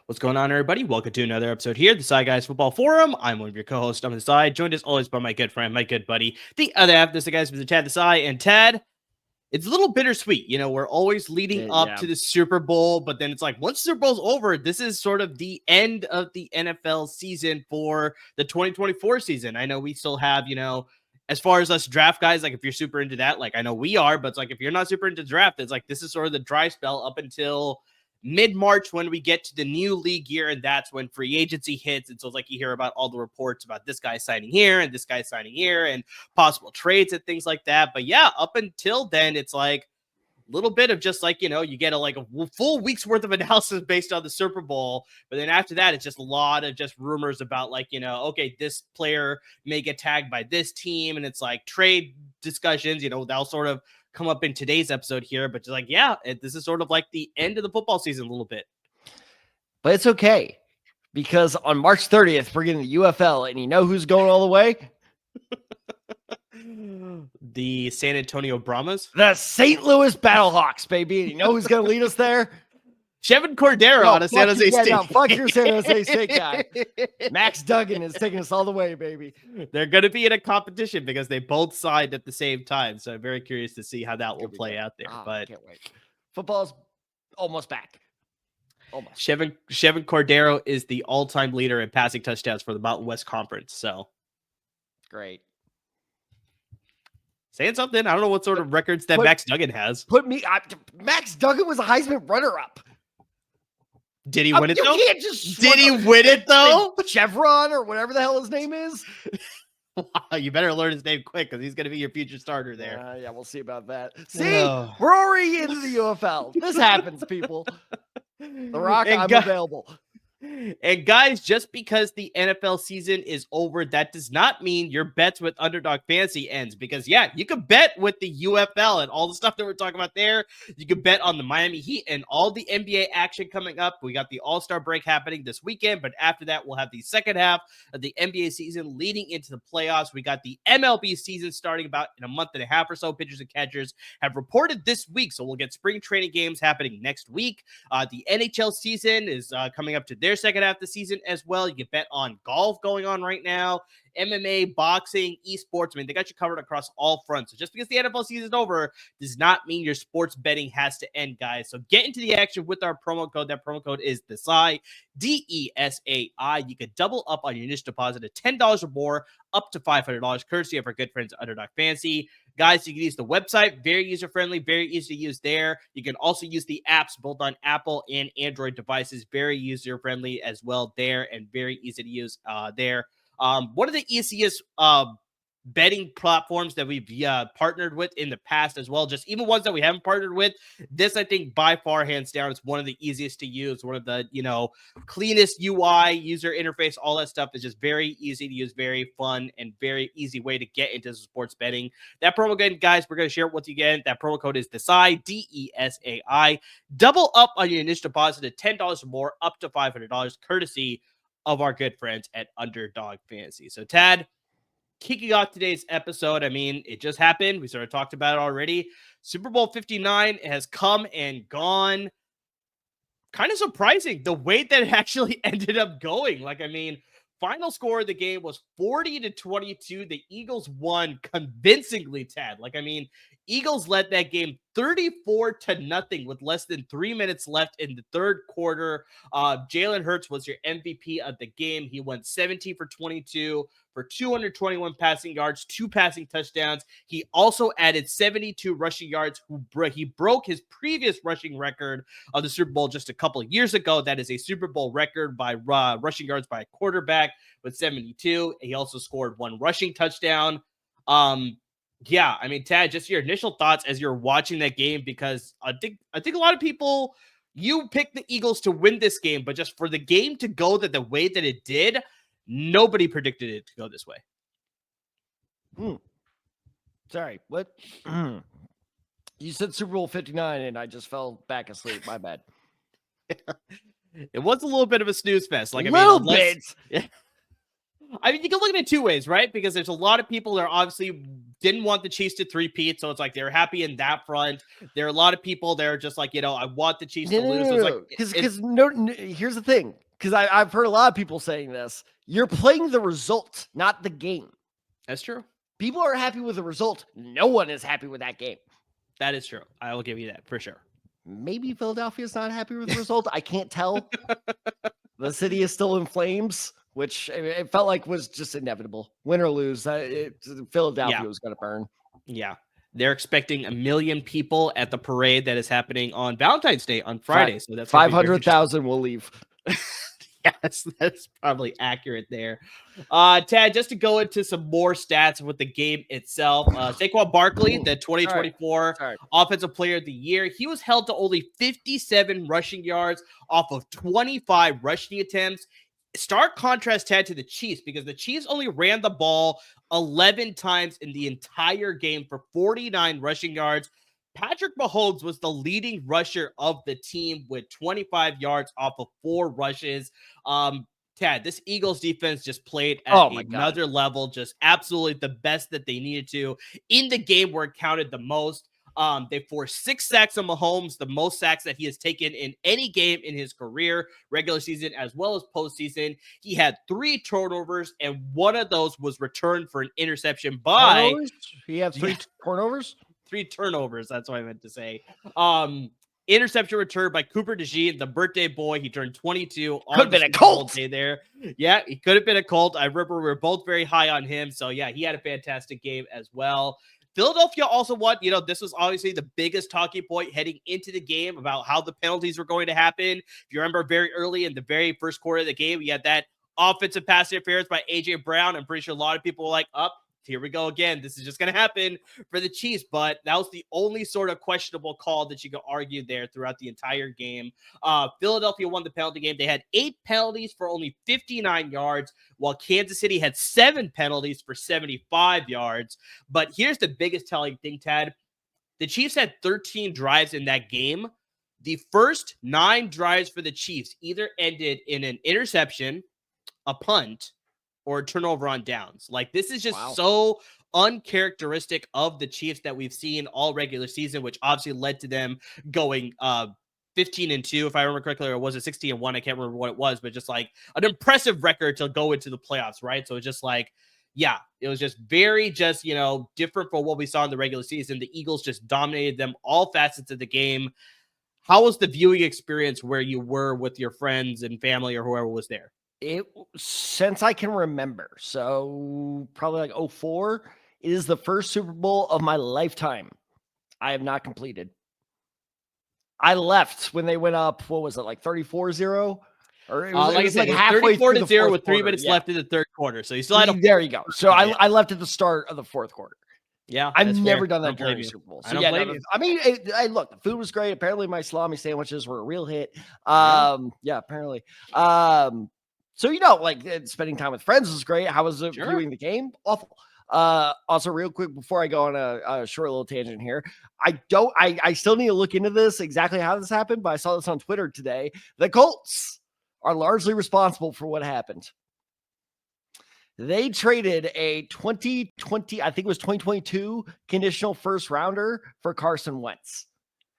What's going on, everybody? Welcome to another episode here, the Side Guys Football Forum. I'm one of your co-hosts on the side, joined as always by my good friend, my good buddy, the other half of this, guys, Mr. Tad the Side. And Tad, it's a little bittersweet. You know, we're always leading up to the Super Bowl, but then it's like once Super Bowl's over, this is sort of the end of the NFL season for the 2024 season. I know we still have, you know, as far as us draft guys, like if you're super into that, like I know we are, but it's like if you're not super into draft, it's like this is sort of the dry spell up until mid-March when we get to the new league year, and that's when free agency hits. And so it's like you hear about all the reports about this guy signing here and this guy signing here and possible trades and things like that. But yeah, up until then, it's like a little bit of just like, you know, you get a full week's worth of analysis based on the Super Bowl. But then after that, it's just a lot of just rumors about like, you know, okay, this player may get tagged by this team. And it's like trade discussions, you know, that'll sort of come up in today's episode here, but just like, yeah, this is sort of like the end of the football season a little bit. But it's okay, because on March 30th, we're getting the UFL, and you know who's going all the way? The San Antonio Brahmas? The St. Louis Battlehawks, baby. And you know who's going to lead us there? Chevin Cordero on a San Jose State. No, fuck your San Jose State guy. Max Duggan is taking us all the way, baby. They're going to be in a competition because they both signed at the same time. So I'm very curious to see how that will play out there. But I can't wait. Football's almost back. Almost. Chevin Cordero is the all-time leader in passing touchdowns for the Mountain West Conference. So great. Saying something. I don't know what sort of records that Max Duggan has. Max Duggan was a Heisman runner-up. Did he win it though? Did he win it though? Chevron or whatever the hell his name is. Wow, you better learn his name quick because he's going to be your future starter there. Yeah, we'll see about that. See, we're already into the UFL. This happens, people. The Rock, I'm available. And guys, just because the NFL season is over, that does not mean your bets with Underdog Fantasy ends. Because yeah, you can bet with the UFL and all the stuff that we're talking about there. You can bet on the Miami Heat and all the NBA action coming up. We got the All-Star break happening this weekend, but after that, we'll have the second half of the NBA season leading into the playoffs. We got the MLB season starting about in a month and a half or so. Pitchers and catchers have reported this week, so we'll get spring training games happening next week. The NHL season is coming up to their second half of the season as well. You can bet on golf going on right now, MMA, boxing, esports. I mean, they got you covered across all fronts. So just because the NFL season is over does not mean your sports betting has to end, guys. So get into the action with our promo code. That promo code is DESAI, DESAI. You could double up on your initial deposit of $10 or more, up to $500, courtesy of our good friends at Underdog Fantasy. Guys, you can use the website, very user-friendly, very easy to use there. You can also use the apps both on Apple and Android devices, very user-friendly as well there, and very easy to use there. One of the easiest betting platforms that we've partnered with in the past as well, just even ones that we haven't partnered with. This, I think, by far, hands down, is one of the easiest to use, one of the, you know, cleanest UI, user interface, all that stuff is just very easy to use, very fun, and very easy way to get into sports betting. That promo code, guys, we're going to share it with you again. That promo code is DESAI, DESAI. Double up on your initial deposit of $10 or more, up to $500, courtesy of our good friends at Underdog Fantasy. So, Tad, kicking off today's episode, I mean, it just happened. We sort of talked about it already. Super Bowl 59 has come and gone. Kind of surprising the way that it actually ended up going. Like, I mean, final score of the game was 40-22. The Eagles won convincingly, Tad. Like, I mean, Eagles led that game 34-0 with less than 3 minutes left in the third quarter. Jalen Hurts was your MVP of the game. He went 17 for 22 for 221 passing yards, 2 passing touchdowns. He also added 72 rushing yards. He broke his previous rushing record of the Super Bowl just a couple of years ago. That is a Super Bowl record by rushing yards by a quarterback with 72. He also scored 1 rushing touchdown. Yeah, I mean, Tad, just your initial thoughts as you're watching that game, because I think a lot of people, you picked the Eagles to win this game, but just for the game to go the way that it did, nobody predicted it to go this way. Sorry, what? You said Super Bowl 59 and I just fell back asleep. My bad. It was a little bit of a snooze fest. Like, I mean, bit. I mean, you can look at it two ways, right? Because there's a lot of people that obviously didn't want the Chiefs to three-peat, so it's like they're happy in that front. There are a lot of people that are just like, I want the Chiefs to lose. So because here's the thing. Because I've heard a lot of people saying this. You're playing the result, not the game. That's true. People are happy with the result. No one is happy with that game. That is true. I will give you that for sure. Maybe Philadelphia's not happy with the result. I can't tell. The city is still in flames, which it felt like was just inevitable. Win or lose, Philadelphia was going to burn. Yeah. They're expecting 1 million people at the parade that is happening on Valentine's Day on Friday. So that's 500,000 will leave. Yes, that's probably accurate there. Tad, just to go into some more stats with the game itself, Saquon Barkley, the 2024 Offensive Player of the Year, he was held to only 57 rushing yards off of 25 rushing attempts. Stark contrast, Tad, to the Chiefs, because the Chiefs only ran the ball 11 times in the entire game for 49 rushing yards. Patrick Mahomes was the leading rusher of the team with 25 yards off of 4 rushes. Tad, this Eagles defense just played at another level, just absolutely the best that they needed to in the game where it counted the most. They forced 6 sacks on Mahomes, the most sacks that he has taken in any game in his career, regular season as well as postseason. He had 3 turnovers, and one of those was returned for an interception by... Turnovers? He had 3 turnovers? 3 turnovers, that's what I meant to say. Interception return by Cooper Kupp, the birthday boy. He turned 22. Could have been a Colt. Day there. Yeah, he could have been a Colt. I remember we were both very high on him. So, yeah, he had a fantastic game as well. Philadelphia also won. This was obviously the biggest talking point heading into the game about how the penalties were going to happen. If you remember, very early in the very first quarter of the game, we had that offensive pass interference by A.J. Brown. I'm pretty sure a lot of people were like, here we go again. This is just going to happen for the Chiefs, but that was the only sort of questionable call that you could argue there throughout the entire game. Philadelphia won the penalty game. They had 8 penalties for only 59 yards, while Kansas City had 7 penalties for 75 yards. But here's the biggest telling thing, Tad. The Chiefs had 13 drives in that game. The first 9 drives for the Chiefs either ended in an interception, a punt, or a turnover on downs. Like, this is just so uncharacteristic of the Chiefs that we've seen all regular season, which obviously led to them going 15-2, if I remember correctly, or was it 16-1? I can't remember what it was, but just like an impressive record to go into the playoffs, right? So it's just like, yeah, it was just very different from what we saw in the regular season. The Eagles just dominated them all facets of the game. How was the viewing experience where you were with your friends and family or whoever was there? Since I can remember, so probably like 2004, it is the first Super Bowl of my lifetime I have not completed. I left when they went up, what was it, like 34-0? Or it was like halfway 34-0 with 3 minutes left in the third quarter. So you still had there you go. So I left at the start of the fourth quarter. Yeah, I've never done that during Super Bowl. So I mean, look, the food was great. Apparently my salami sandwiches were a real hit. Apparently. So, like spending time with friends was great. How was it viewing the game? Awful. Also, real quick, before I go on a short little tangent here, I still need to look into this, exactly how this happened, but I saw this on Twitter today. The Colts are largely responsible for what happened. They traded a 2020, I think it was 2022 conditional first rounder for Carson Wentz.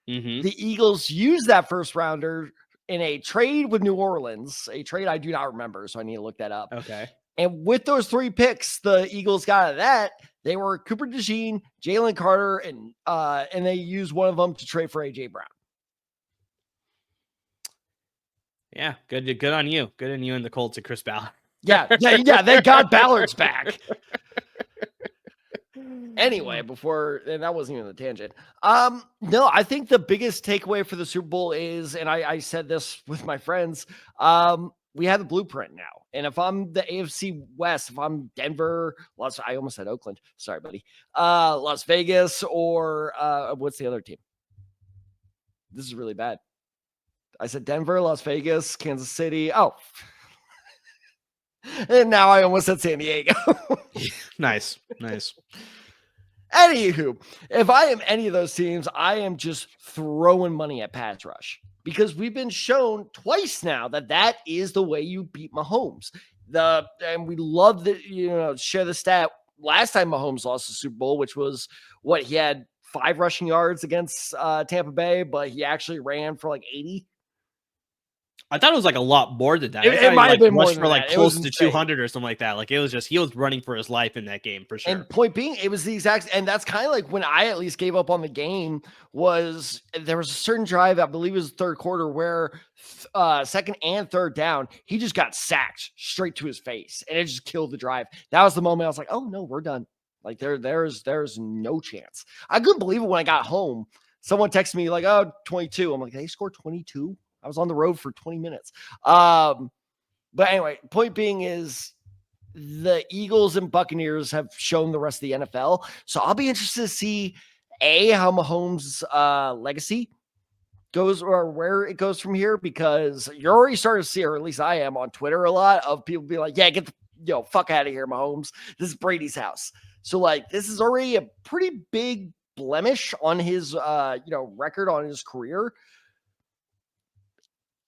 Mm-hmm. The Eagles used that first rounder in a trade with New Orleans, a trade I do not remember, so I need to look that up. Okay. And with those 3 picks the Eagles got out of that, they were Cooper Kupp, Jalen Carter, and they used one of them to trade for A.J. Brown. Yeah, good on you. Good on you and the Colts and Chris Ballard. Yeah. Thank God Ballard's back. Anyway, and that wasn't even the tangent. No, I think the biggest takeaway for the Super Bowl is, and I said this with my friends, we have the blueprint now. And if I'm the AFC West, if I'm Denver, I almost said Oakland. Sorry, buddy. Las Vegas, or what's the other team? This is really bad. I said Denver, Las Vegas, Kansas City. Oh. And now I almost said San Diego. Nice. Anywho, if I am any of those teams, I am just throwing money at pass rush, because we've been shown twice now that is the way you beat Mahomes. And we love that, share the stat. Last time Mahomes lost the Super Bowl, which was he had 5 rushing yards against Tampa Bay, but he actually ran for like 80. I thought it was like a lot more than that. It might have been more for like close to 200 or something like that. Like, it was just, he was running for his life in that game for sure. And point being, it was the exact, and that's kind of like when I at least gave up on the game. Was there was a certain drive, I believe it was the third quarter, where second and third down, he just got sacked straight to his face, and it just killed the drive. That was the moment I was like, oh no, we're done. Like there's no chance. I couldn't believe it when I got home. Someone texted me like, oh, 22. I'm like, they scored 22? I was on the road for 20 minutes. But anyway, point being is the Eagles and Buccaneers have shown the rest of the NFL. So I'll be interested to see how Mahomes' legacy goes, or where it goes from here, because you're already starting to see, or at least I am on Twitter, a lot of people be like, yeah, get the fuck out of here, Mahomes. This is Brady's house. So like, this is already a pretty big blemish on his record, on his career.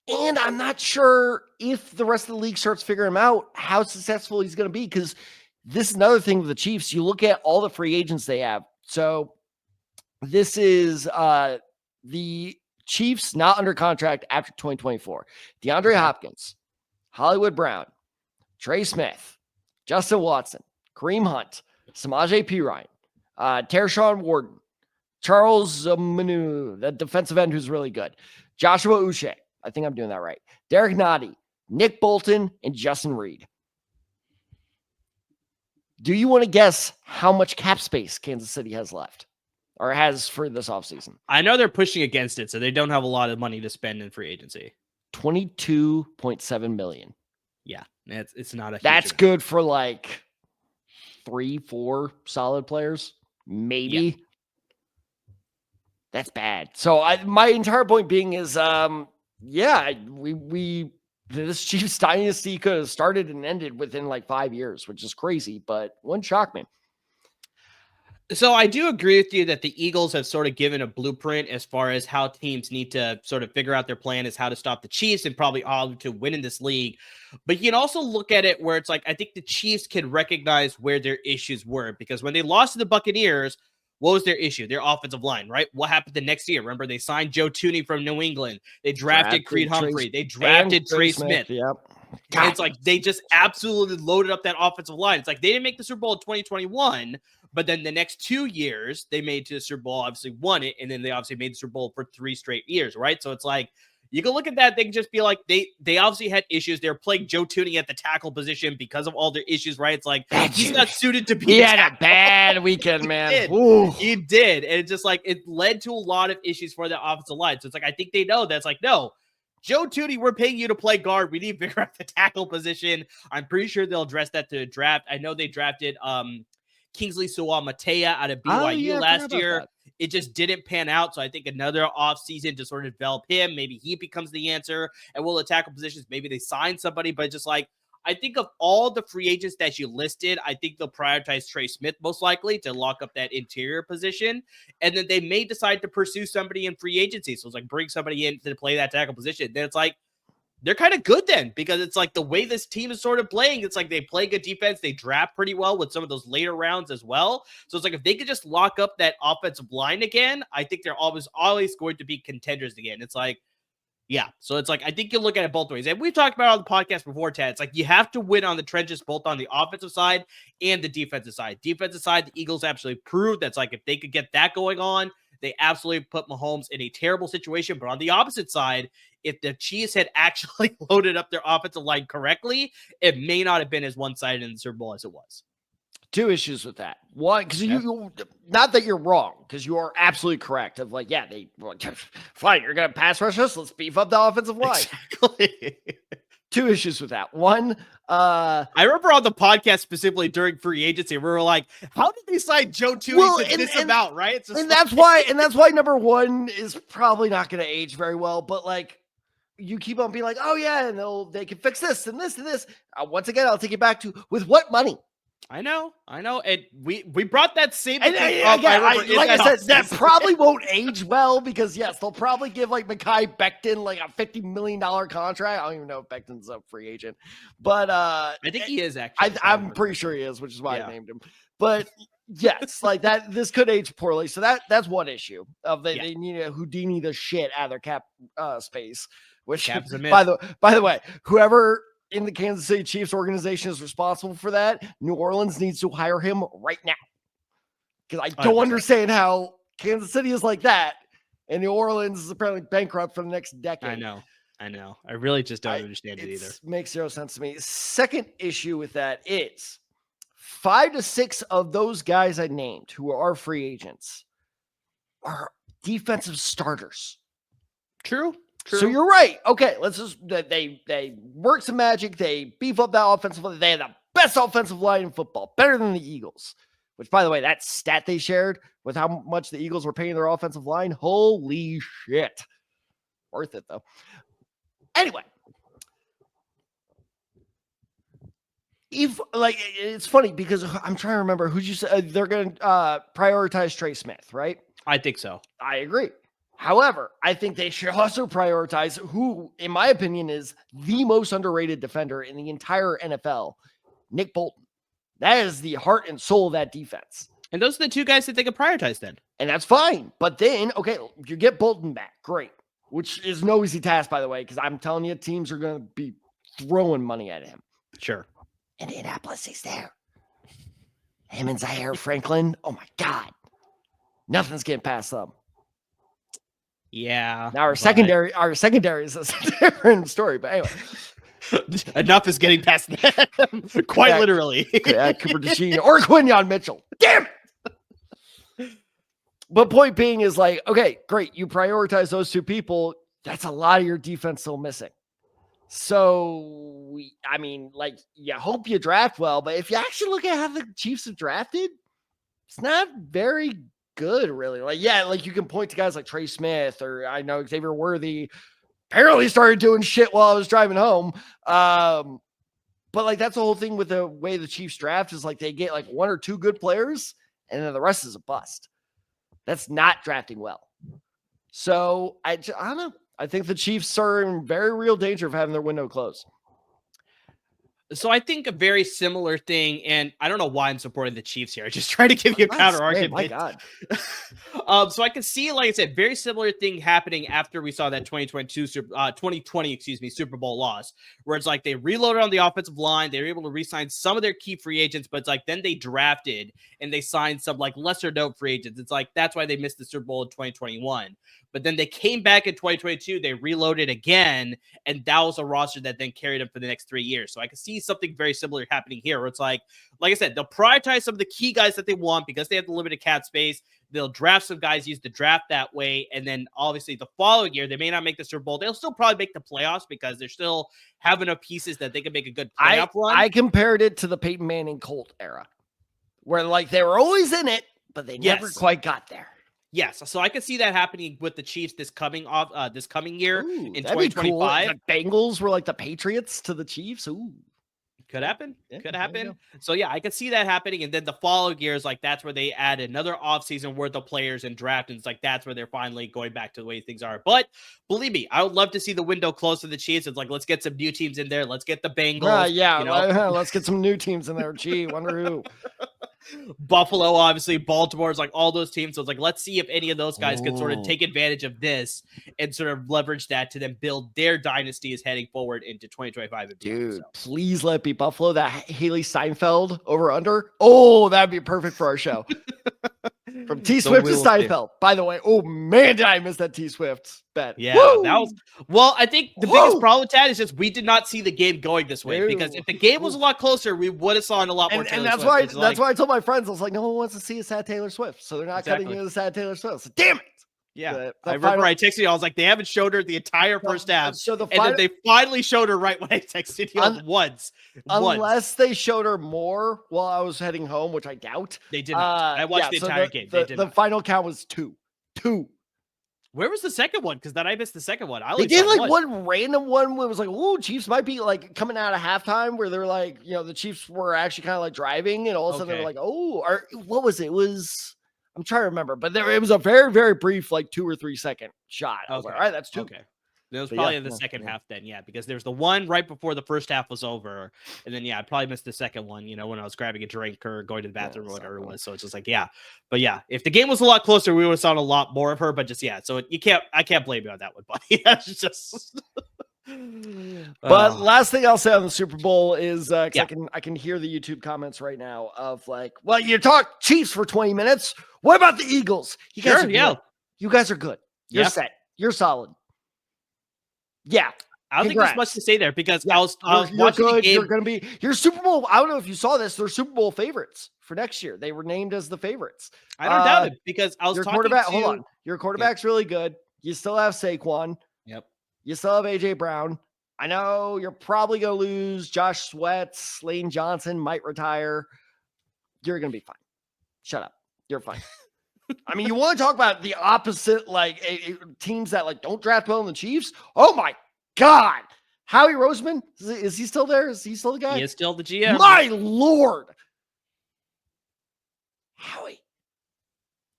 And I'm not sure if the rest of the league starts figuring him out, how successful he's going to be, because this is another thing with the Chiefs. You look at all the free agents they have. So this is the Chiefs not under contract after 2024. DeAndre Hopkins, Hollywood Brown, Trey Smith, Justin Watson, Kareem Hunt, Samaje Perine, Tershawn Wharton, Charles Manu, the defensive end who's really good, Joshua Uche, I think I'm doing that right, Derek Nottie, Nick Bolton, and Justin Reed. Do you want to guess how much cap space Kansas City has left, or has for this offseason? I know they're pushing against it, so they don't have a lot of money to spend in free agency. $22.7 million. Yeah, it's not a huge That's amount. good for like 3-4 solid players, maybe. Yeah. That's bad. So my entire point being is, this Chiefs dynasty could have started and ended within like 5 years, which is crazy, but wouldn't shock me. So I do agree with you that the Eagles have sort of given a blueprint as far as how teams need to sort of figure out their plan, is how to stop the Chiefs and probably how to win in this league. But you can also look at it where it's like, I think the Chiefs can recognize where their issues were, because when they lost to the Buccaneers, what was their issue? Their offensive line, right? What happened the next year? Remember, they signed Joe Thuney from New England. They drafted Creed Humphrey. They drafted Trey Smith. Yep. And it's like they just absolutely loaded up that offensive line. It's like they didn't make the Super Bowl in 2021, but then the next 2 years they made to the Super Bowl, obviously won it, and then they obviously made the Super Bowl for 3 straight years, right? So it's like you can look at that, they can just be like, they obviously had issues. They were playing Joe Thuney at the tackle position because of all their issues, right? It's like he's not suited to be. He had a bad weekend, man. He did. And it's just like it led to a lot of issues for the offensive line. So it's like I think they know that's like, no, Joe Thuney, we're paying you to play guard. We need to figure out the tackle position. I'm pretty sure they'll address that to the draft. I know they drafted Kingsley Suwa-Matea out of BYU last year. It just didn't pan out. So I think another offseason to sort of develop him. Maybe he becomes the answer. And will the tackle positions, maybe they sign somebody. But just like, I think of all the free agents that you listed, I think they'll prioritize Trey Smith most likely to lock up that interior position. And then they may decide to pursue somebody in free agency. So it's like bring somebody in to play that tackle position. Then it's like, they're kind of good then, because it's like the way this team is sort of playing, it's like they play good defense. They draft pretty well with some of those later rounds as well. So it's like if they could just lock up that offensive line again, I think they're always going to be contenders again. It's like, yeah. So it's like, I think you look at it both ways. And we've talked about it on the podcast before, Ted. It's like you have to win on the trenches, both on the offensive side and the defensive side. Defensive side, the Eagles absolutely proved that's like if they could get that going on, they absolutely put Mahomes in a terrible situation. But on the opposite side, if the Chiefs had actually loaded up their offensive line correctly, it may not have been as one-sided in the Super Bowl as it was. 2 issues with that. One, because you not that you're wrong, because you are absolutely correct. Of like, yeah, fine, you're gonna pass rush us. Let's beef up the offensive line. Exactly. two issues with that. One, I remember on the podcast specifically during free agency, we were like, "How did they sign Joe Tooney to this amount?" Right? That's why number one is probably not going to age very well. But like, you keep on being like, "Oh yeah, and they can fix this and this and this." Once again, I'll take it back to with what money. I know, and we brought that same thing up. I said, that probably won't age well because yes, they'll probably give like Mekhi Becton like a $50 million contract. I don't even know if Becton's a free agent, but I think he is actually. I'm pretty sure he is, which is why I named him. But yes, like that, this could age poorly. So that's one issue of they need to Houdini the shit out of their cap space. Which by the way, whoever in the Kansas City Chiefs organization is responsible for that, New Orleans needs to hire him right now. Because I don't understand how Kansas City is like that, and New Orleans is apparently bankrupt for the next decade. I know. I really just don't understand it either. Makes zero sense to me. Second issue with that is 5 to 6 of those guys I named who are free agents are defensive starters. True. So you're right. Okay, let's just they work some magic. They beef up that offensive line. They have the best offensive line in football, better than the Eagles. Which, by the way, that stat they shared with how much the Eagles were paying their offensive line, holy shit, worth it though. Anyway, if like it's funny because I'm trying to remember who you said they're going to prioritize Trey Smith, right? I think so. I agree. However, I think they should also prioritize who, in my opinion, is the most underrated defender in the entire NFL, Nick Bolton. That is the heart and soul of that defense. And those are the two guys that they could prioritize then. And that's fine. But then, okay, you get Bolton back. Great. Which is no easy task, by the way, because I'm telling you, teams are going to be throwing money at him. Sure. Indianapolis, he's there. Him and Zaire Franklin. Oh, my God. Nothing's getting past them. Yeah. Now our secondary is a different story, but anyway. Enough is getting past that. Quite literally. Yeah, Cooper Kupp or Quinyon Mitchell. Damn it. But point being is like, okay, great. You prioritize those two people. That's a lot of your defense still missing. So, you hope you draft well, but if you actually look at how the Chiefs have drafted, it's not very good, really. You can point to guys like Trey Smith, or I know Xavier Worthy apparently started doing shit while I was driving home. But that's the whole thing with the way the Chiefs draft is they get one or two good players and then the rest is a bust. That's not drafting well. So I don't know. I think the Chiefs are in very real danger of having their window closed. So I think a very similar thing, and I don't know why I'm supporting the Chiefs here. I just try to give you a counter argument. My God. So I can see, like I said, very similar thing happening after we saw that 2020 Super Bowl loss, where it's they reloaded on the offensive line. They were able to re-sign some of their key free agents, but it's then they drafted and they signed some lesser known free agents. It's that's why they missed the Super Bowl in 2021. But then they came back in 2022, they reloaded again, and that was a roster that then carried them for the next 3 years. So I can see something very similar happening here, where it's like I said, they'll prioritize some of the key guys that they want because they have the limited cap space. They'll draft some guys, use the draft that way, and then obviously the following year, they may not make the Super Bowl. They'll still probably make the playoffs because they're still have enough pieces that they can make a good playoff run. I compared it to the Peyton Manning Colt era, where they were always in it, but they never quite got there. Yes, so I can see that happening with the Chiefs this coming year in 2025. Cool. The Bengals were like the Patriots to the Chiefs. Ooh, could happen. Could happen. So yeah, I could see that happening, and then the following years, that's where they add another offseason worth of players and draft, and it's that's where they're finally going back to the way things are. But believe me, I would love to see the window close to the Chiefs. It's let's get some new teams in there. Let's get the Bengals. Let's get some new teams in there. Gee, wonder who. Buffalo, obviously, Baltimore is all those teams. So it's let's see if any of those guys can sort of take advantage of this and sort of leverage that to then build their dynasties heading forward into 2025 and beyond. Dude, please let it be Buffalo. That Haley Steinfeld over under. Oh, that'd be perfect for our show. From T Swift to Steinfeld. By the way, oh man, did I miss that T Swift bet? Yeah, that was. Well, I think the biggest problem with that is just we did not see the game going this way. Because if the game was a lot closer, we would have saw a lot more. And that's Swift. Why I told my friends, I was like, no one wants to see a sad Taylor Swift, so they're not cutting you the sad Taylor Swift. So, damn it! Yeah, I remember I texted you. I was like, they haven't showed her the entire first half. So then they finally showed her right when I texted you once. Unless they showed her more while I was heading home, which I doubt. They did not. I watched the entire game. The final count was 2. Where was the second one? Because then I missed the second one. They did like one random one where it was like, oh, Chiefs might be like coming out of halftime where they're like, the Chiefs were actually kind of like driving, and all of a sudden they were like, oh, or what was it? I'm trying to remember, but it was a very, very brief, like 2 or 3 second shot. I was like, all right, that's 2. Okay. That was probably in the second half then, because there's the one right before the first half was over. And then, I probably missed the second one, when I was grabbing a drink or going to the bathroom or whatever it was. So it's just like, But if the game was a lot closer, we would have saw a lot more of her. But just, so I can't blame you on that one, buddy. That's just... But last thing I'll say on the Super Bowl is I can hear the YouTube comments right now of like, well, you talk Chiefs for 20 minutes. What about the Eagles? You guys are good. You guys are good. You're set. You're solid. Yeah. I don't think there's much to say there because I was watching the game. You're going to be your Super Bowl. I don't know if you saw this. They're Super Bowl favorites for next year. They were named as the favorites. I don't doubt it because I was talking quarterback. Hold on. Your quarterback's really good. You still have Saquon. Yep. You still have AJ Brown. I know you're probably going to lose Josh Sweat. Lane Johnson might retire. You're going to be fine. Shut up. You're fine. I mean, you want to talk about the opposite, like teams that like don't draft well in the Chiefs? Oh my God. Howie Roseman, is he still there? Is he still the guy? He is still the GM. My Lord. Howie,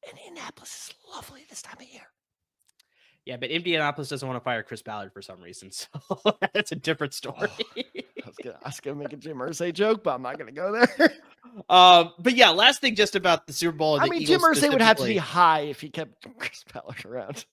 Indianapolis is lovely this time of year. Yeah, but Indianapolis doesn't want to fire Chris Ballard for some reason, so that's a different story. I was gonna make a Jim Irsay joke, but I'm not gonna go there. But last thing just about the Super Bowl. I mean, Jim Irsay would have to be high if he kept Chris Ballard around.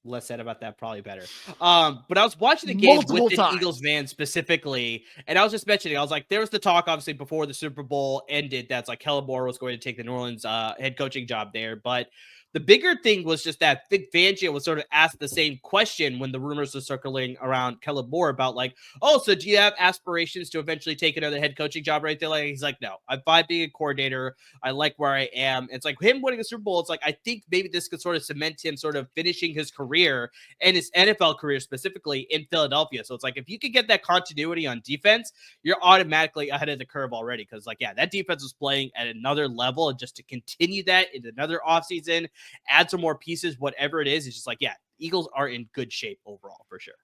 Less said about that, probably better. But I was watching the game Multiple with times. the Eagles van specifically, and I was just mentioning, I was like, there was the talk, obviously, before the Super Bowl ended, that's like Kellen Moore was going to take the New Orleans head coaching job there, but the bigger thing was just that Vic Fangio was sort of asked the same question when the rumors were circling around Kellen Moore about like, oh, so do you have aspirations to eventually take another head coaching job right there? Like, he's like, no, I'm fine being a coordinator. I like where I am. It's like him winning a Super Bowl. It's like, I think maybe this could sort of cement him sort of finishing his career and his NFL career specifically in Philadelphia. So it's like, if you could get that continuity on defense, you're automatically ahead of the curve already. Cause like, that defense was playing at another level, and just to continue that in another offseason, add some more pieces, whatever it is, it's just like, Eagles are in good shape overall for sure.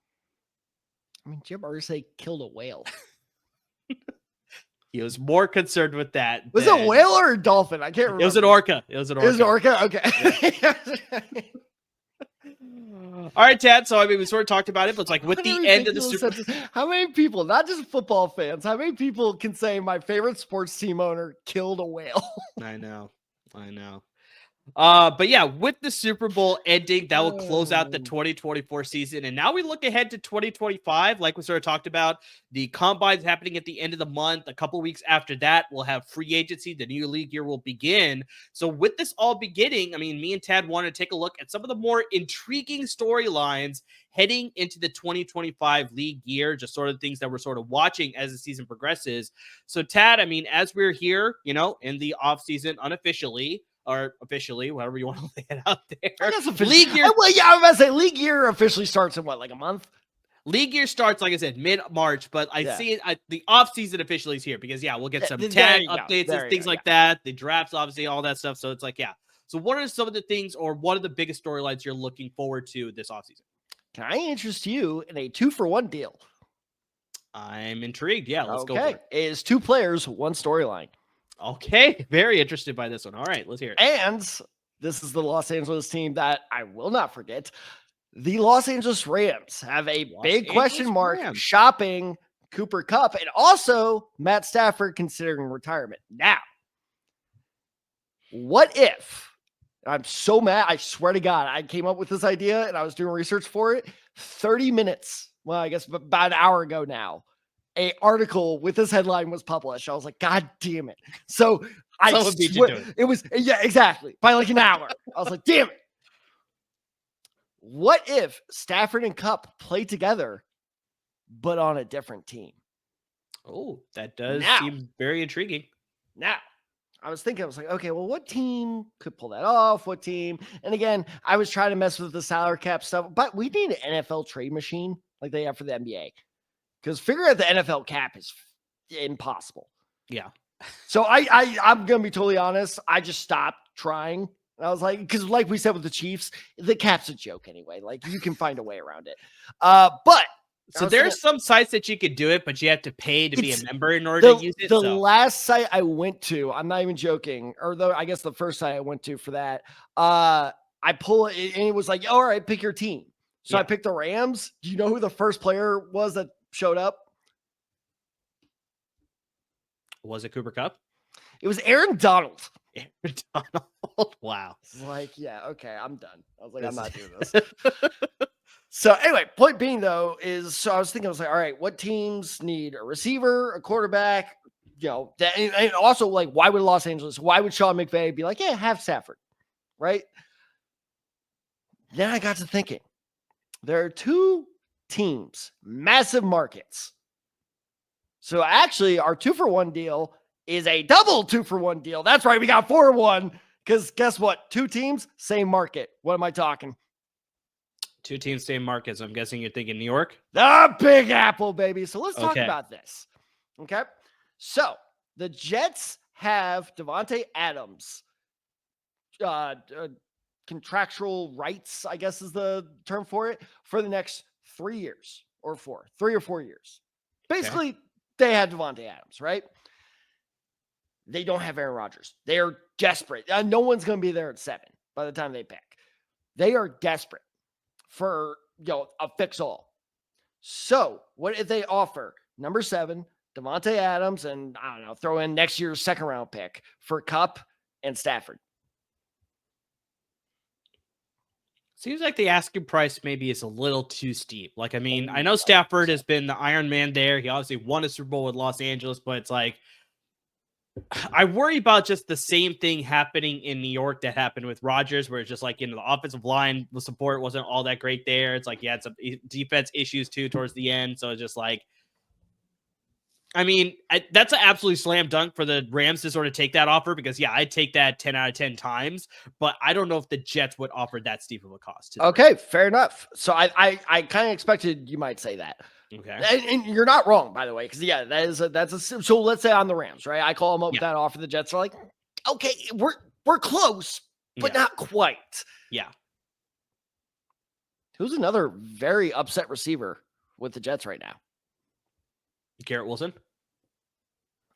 I mean, Jim Irsay killed a whale. He was more concerned with that. Was it a whale or a dolphin? I can't remember. It was an orca. It was an orca. Okay. Yeah. All right, Tad. So, I mean, we sort of talked about it, but it's like with the end of the Super Bowl. How many people, not just football fans, how many people can say my favorite sports team owner killed a whale? I know. But with the Super Bowl ending, that will close out the 2024 season. And now we look ahead to 2025. Like we sort of talked about, the combine's happening at the end of the month. A couple weeks after that, we'll have free agency. The new league year will begin. So with this all beginning, I mean, me and Tad wanted to take a look at some of the more intriguing storylines heading into the 2025 league year, just sort of things that we're sort of watching as the season progresses. So Tad, I mean, as we're here, in the offseason unofficially, or officially, whatever you want to lay it out there. I guess league year. Well, yeah, I was about to say league year officially starts in what, like a month? League year starts, like I said, mid-March, but I see it. The offseason officially is here because, we'll get some tag updates and things like that. The drafts, obviously, all that stuff. So it's like, So what are some of the things, or what are the biggest storylines you're looking forward to this offseason? Can I interest you in a 2-for-1 deal? I'm intrigued. Yeah, let's go for it. It is 2 players, 1 storyline. Okay, very interested by this one. All right, let's hear it. And this is the Los Angeles team that I will not forget. The Los Angeles Rams have a big question mark shopping Cooper Kupp and also Matt Stafford considering retirement. Now, what if, I'm so mad, I swear to God, I came up with this idea and I was doing research for it 30 minutes, well, I guess about an hour ago now. An article with this headline was published. I was like, God damn it. So I swear, it was, exactly. By like an hour. I was like, damn it. What if Stafford and Kupp play together, but on a different team? Oh, that does seem very intriguing. Now, I was like, okay, well, what team could pull that off? What team? And again, I was trying to mess with the salary cap stuff, but we need an NFL trade machine like they have for the NBA, because figuring out the NFL cap is impossible. Yeah. So I'm going to be totally honest. I just stopped trying. And I was like, because like we said with the Chiefs, the cap's a joke anyway. Like you can find a way around it. But so there's some sites that you could do it, but you have to pay to be a member in order to use it. The last site I went to, I'm not even joking, or though I guess the first site I went to for that, I pull it and it was like, all right, pick your team. So I picked the Rams. Do you know who the first player was that showed up? Was it Cooper Kupp? It was Aaron Donald. Aaron Donald. Wow. Like, yeah, okay, I'm done. I was like, I'm not doing this. So anyway, point being though is, so I was thinking, I was like, all right, what teams need a receiver, a quarterback, you know, and also like, why would why would Sean McVay be like, yeah, have Stafford, right? Then I got to thinking, there are two teams, massive markets. So actually our 2-for-1 deal is a double 2-for-1 deal. That's right. We got 4-1 because guess what? Two teams, same market. What am I talking? Two teams, same market. So I'm guessing you're thinking New York? The Big Apple, baby. So let's talk about this. Okay. So the Jets have Devontae Adams. Contractual rights, I guess is the term for it, for the next 3 years or 3 or 4 years. Basically, they had Devontae Adams, right? They don't have Aaron Rodgers. They are desperate. No one's going to be there at 7 by the time they pick. They are desperate for, you know, a fix-all. So what if they offer number 7, Devontae Adams, and I don't know, throw in next year's second-round pick for Kupp and Stafford? Seems like the asking price maybe is a little too steep. Like, I mean, I know Stafford has been the Iron Man there. He obviously won a Super Bowl with Los Angeles, but it's like, I worry about just the same thing happening in New York that happened with Rodgers, where it's just like, you know, the offensive line, the support wasn't all that great there. It's like, you had some defense issues too towards the end. So it's just like, I mean, that's an absolute slam dunk for the Rams to sort of take that offer, because I'd take that 10 out of 10 times, but I don't know if the Jets would offer that steep of a cost. Okay, fair enough. So I kind of expected you might say that. Okay. And you're not wrong, by the way, because so let's say I'm the Rams, right? I call them up with that offer. The Jets are like, okay, we're close, but not quite. Yeah. Who's another very upset receiver with the Jets right now? Garrett Wilson.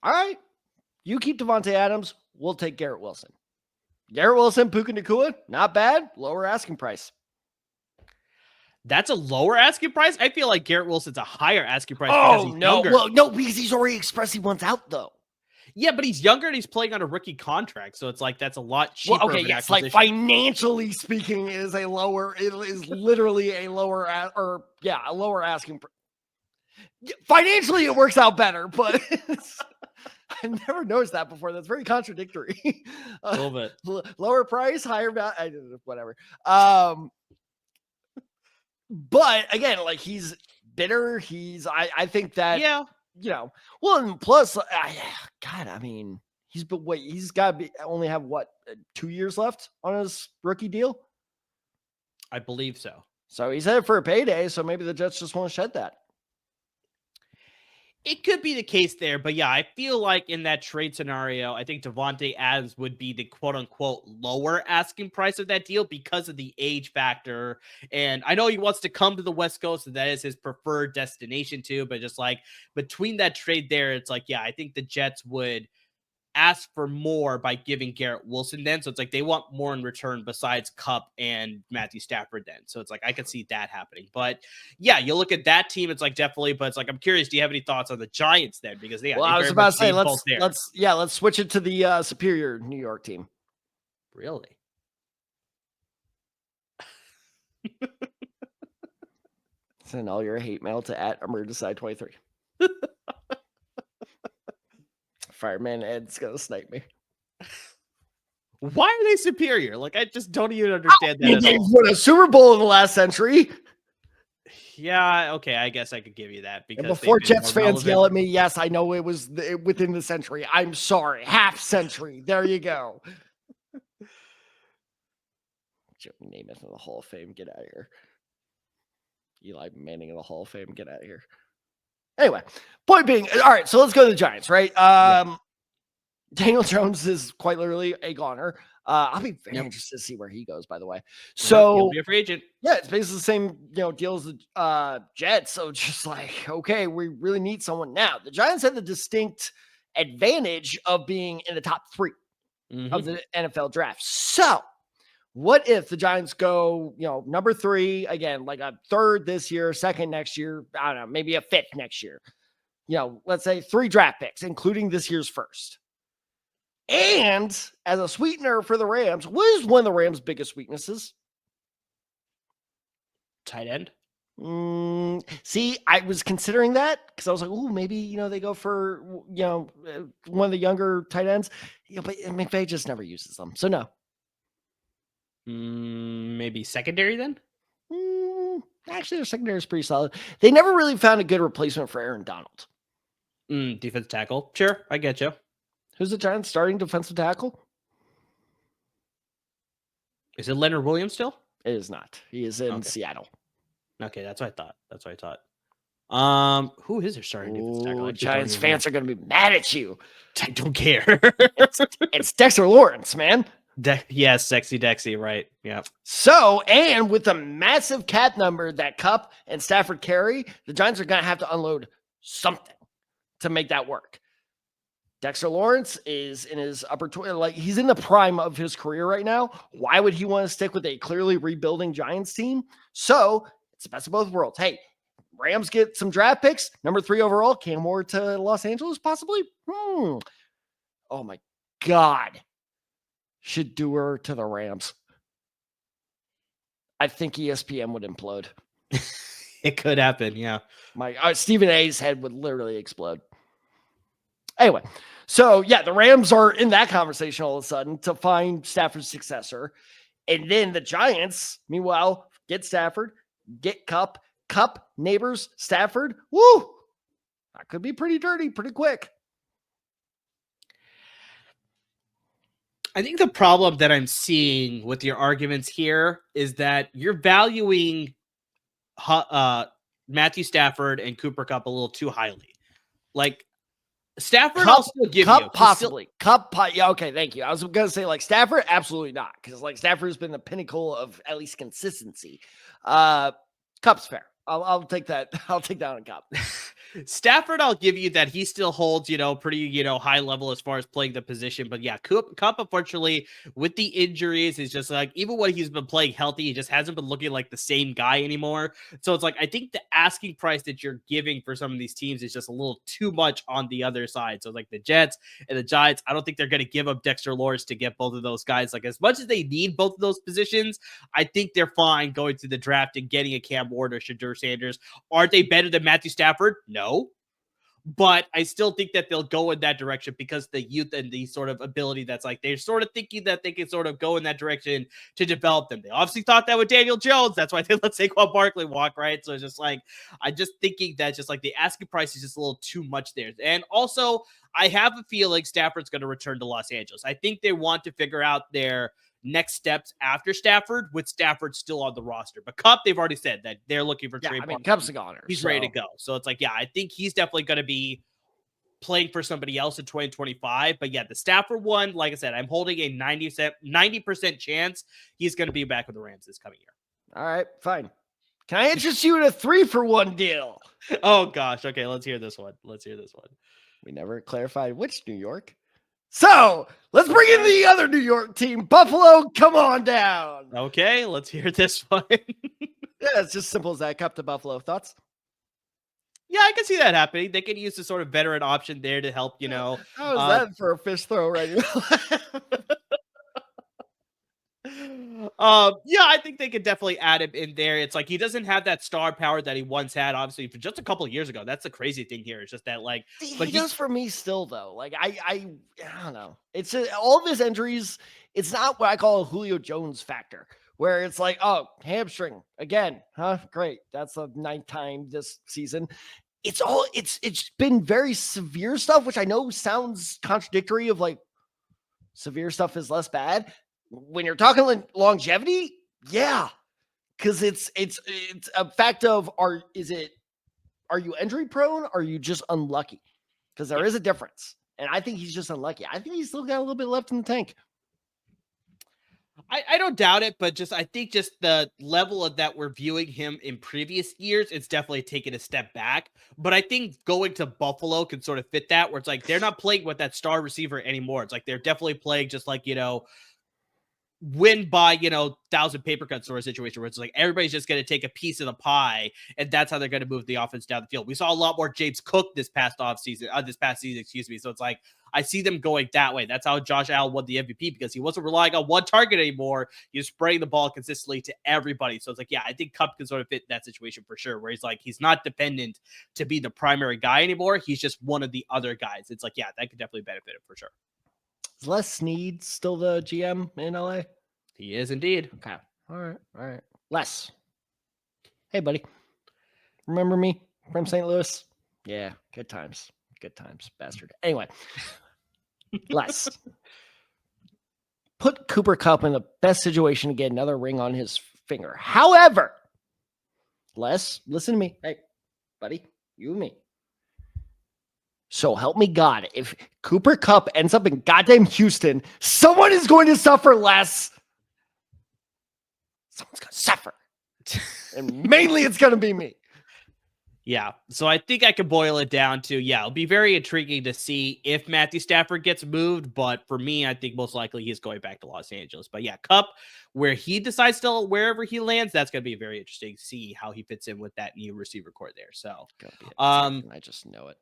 All right. You keep Devontae Adams. We'll take Garrett Wilson. Garrett Wilson, Puka Nacua, not bad. Lower asking price. That's a lower asking price? I feel like Garrett Wilson's a higher asking price. Oh, no. Younger. Well, no, because he's already expressed he wants out, though. Yeah, but he's younger and he's playing on a rookie contract, so it's like that's a lot cheaper. Well, okay, yes, like financially speaking, it is literally a lower asking price. Financially, it works out better, but I've never noticed that before. That's very contradictory. A little bit. Lower price, higher value, whatever. But again, like he's bitter. I think that, you know, well, and plus, God, I mean, he's got to only have 2 years left on his rookie deal. I believe so. So he's headed for a payday. So maybe the Jets just want to shed that. It could be the case there, but I feel like in that trade scenario, I think Devontae Adams would be the quote-unquote lower asking price of that deal because of the age factor. And I know he wants to come to the West Coast, and that is his preferred destination too, but just like between that trade there, it's like, I think the Jets would ask for more by giving Garrett Wilson then. So it's like they want more in return besides Kupp and Matthew Stafford then. So it's like I could see that happening. But you look at that team, it's like definitely, but it's like I'm curious, do you have any thoughts on the Giants then? Because I was about to say let's switch it to the superior New York team. Really? Send all your hate mail to @emergency23. Fireman Ed's gonna snipe me. Why are they superior? Like, I just don't even understand that. They won a Super Bowl in the last century. Yeah, okay, I guess I could give you that because and before Jets fans relevant. yell at me, yes, I know it was within the century. I'm sorry, half century. There you go. Joe Namath in the Hall of Fame. Get out of here. Eli Manning in the Hall of Fame. Get out of here. Anyway, point being, all right, so let's go to the Giants, right? Daniel Jones is quite literally a goner. I'll be very interested to see where he goes, by the way. So he'll be a free agent. Yeah, it's basically the same, deal as the Jets. So just like, okay, we really need someone now. The Giants have the distinct advantage of being in the top 3 of the NFL draft. So what if the Giants go, number 3 again, like a 3rd this year, 2nd next year, I don't know, maybe a 5th next year. Let's say 3 draft picks, including this year's 1st. And as a sweetener for the Rams, what is one of the Rams' biggest weaknesses? Tight end. See, I was considering that because I was like, "Ooh, maybe they go for one of the younger tight ends." But McVay just never uses them, so no. Maybe secondary then. Actually, their secondary is pretty solid. They never really found a good replacement for Aaron Donald. Defensive tackle. Sure, I get you. Who's the Giants' starting defensive tackle? Is it Leonard Williams still? It is not. He is in Seattle. Okay, that's what I thought. Who is their starting defensive tackle? Giants fans are going to be mad at you. I don't care. It's Dexter Lawrence, man. Yes, sexy Dexy, right? Yeah. So, and with the massive cap number that Kupp and Stafford carry, the Giants are going to have to unload something to make that work. Dexter Lawrence is in his he's in the prime of his career right now. Why would he want to stick with a clearly rebuilding Giants team? So it's the best of both worlds. Hey, Rams get some draft picks, number 3 overall, Cam Ward to Los Angeles, possibly. Oh my God. Shedeur to the Rams. I think ESPN would implode. It could happen, yeah. My Stephen A's head would literally explode. Anyway, so yeah, the Rams are in that conversation all of a sudden to find Stafford's successor. And then the Giants, meanwhile, get Stafford, get Kupp, Neighbors, Stafford. Woo! That could be pretty dirty, pretty quick. I think the problem that I'm seeing with your arguments here is that you're valuing Matthew Stafford and Cooper Kupp a little too highly. Like, Stafford, I'll still give Kupp, you. Possibly. Kupp, yeah, okay, thank you. I was going to say, Stafford, absolutely not. Because, Stafford's been the pinnacle of at least consistency. Kupp's fair. I'll take that. I'll take that on Kupp. Stafford, I'll give you that he still holds, pretty, high level as far as playing the position. But yeah, Kupp, unfortunately, with the injuries, is just even when he's been playing healthy, he just hasn't been looking like the same guy anymore. So it's I think the asking price that you're giving for some of these teams is just a little too much on the other side. So the Jets and the Giants, I don't think they're going to give up Dexter Lawrence to get both of those guys. As much as they need both of those positions, I think they're fine going to the draft and getting a Cam Ward or Shedeur Sanders. Are they better than Matthew Stafford? No. But I still think that they'll go in that direction because the youth and the sort of ability that's they're sort of thinking that they can sort of go in that direction to develop them. They obviously thought that with Daniel Jones. That's why they let Saquon Barkley walk, right? So it's just I'm just thinking that just the asking price is just a little too much there. And also, I have a feeling Stafford's going to return to Los Angeles. I think they want to figure out their next steps after Stafford, with Stafford still on the roster. But Kupp, they've already said that they're looking for trade. Kupp's a goner. He's ready to go. So it's I think he's definitely going to be playing for somebody else in 2025. But yeah, the Stafford one, like I said, I'm holding a 90% chance he's going to be back with the Rams this coming year. All right, fine. Can I interest you in a 3-for-1 deal? Oh gosh. Okay, let's hear this one. We never clarified which New York. So let's bring in the other New York team, Buffalo. Come on down. Okay, let's hear this one. Yeah, it's just simple as that. Kupp to Buffalo. Thoughts? Yeah, I can see that happening. They can use the sort of veteran option there to help, How is that for a fish throw right now? Yeah, I think they could definitely add him in there. It's he doesn't have that star power that he once had, obviously, for just a couple of years ago. That's the crazy thing here. It's just that, he does for me still, though. I don't know. It's all of his injuries. It's not what I call a Julio Jones factor, where it's like, oh, hamstring again, huh? Great. That's the 9th time this season. It's been very severe stuff, which I know sounds contradictory of like severe stuff is less bad. When you're talking longevity, yeah. Because it's a fact of are you injury prone? Or are you just unlucky? Because there is a difference. And I think he's just unlucky. I think he's still got a little bit left in the tank. I don't doubt it, but I think the level of that we're viewing him in previous years, it's definitely taken a step back. But I think going to Buffalo can sort of fit that, where it's like they're not playing with that star receiver anymore. It's like they're definitely playing just like, win by 1,000 paper cuts sort of situation, where it's like everybody's just going to take a piece of the pie, and that's how they're going to move the offense down the field. We saw a lot more James Cook this past season, excuse me. So it's like I see them going that way. That's how Josh Allen won the MVP, because he wasn't relying on one target anymore. He was spraying the ball consistently to everybody. So it's like, yeah, I think Kupp can sort of fit that situation for sure, where he's not dependent to be the primary guy anymore. He's just one of the other guys. It's like, yeah, that could definitely benefit him for sure. Is Les Snead still the GM in LA? He is indeed. Okay. All right. Les. Hey, buddy. Remember me from St. Louis? Yeah. Good times, bastard. Anyway. Les. Put Cooper Kupp in the best situation to get another ring on his finger. However, Les, listen to me. Hey, buddy. You and me. So help me God, if Cooper Kupp ends up in goddamn Houston, someone is going to suffer less. Someone's going to suffer. And mainly it's going to be me. Yeah. So I think I can boil it down to, it'll be very intriguing to see if Matthew Stafford gets moved. But for me, I think most likely he's going back to Los Angeles. But yeah, Kupp, where he decides to, wherever he lands, that's going to be very interesting to see how he fits in with that new receiver core there. So, I just know it.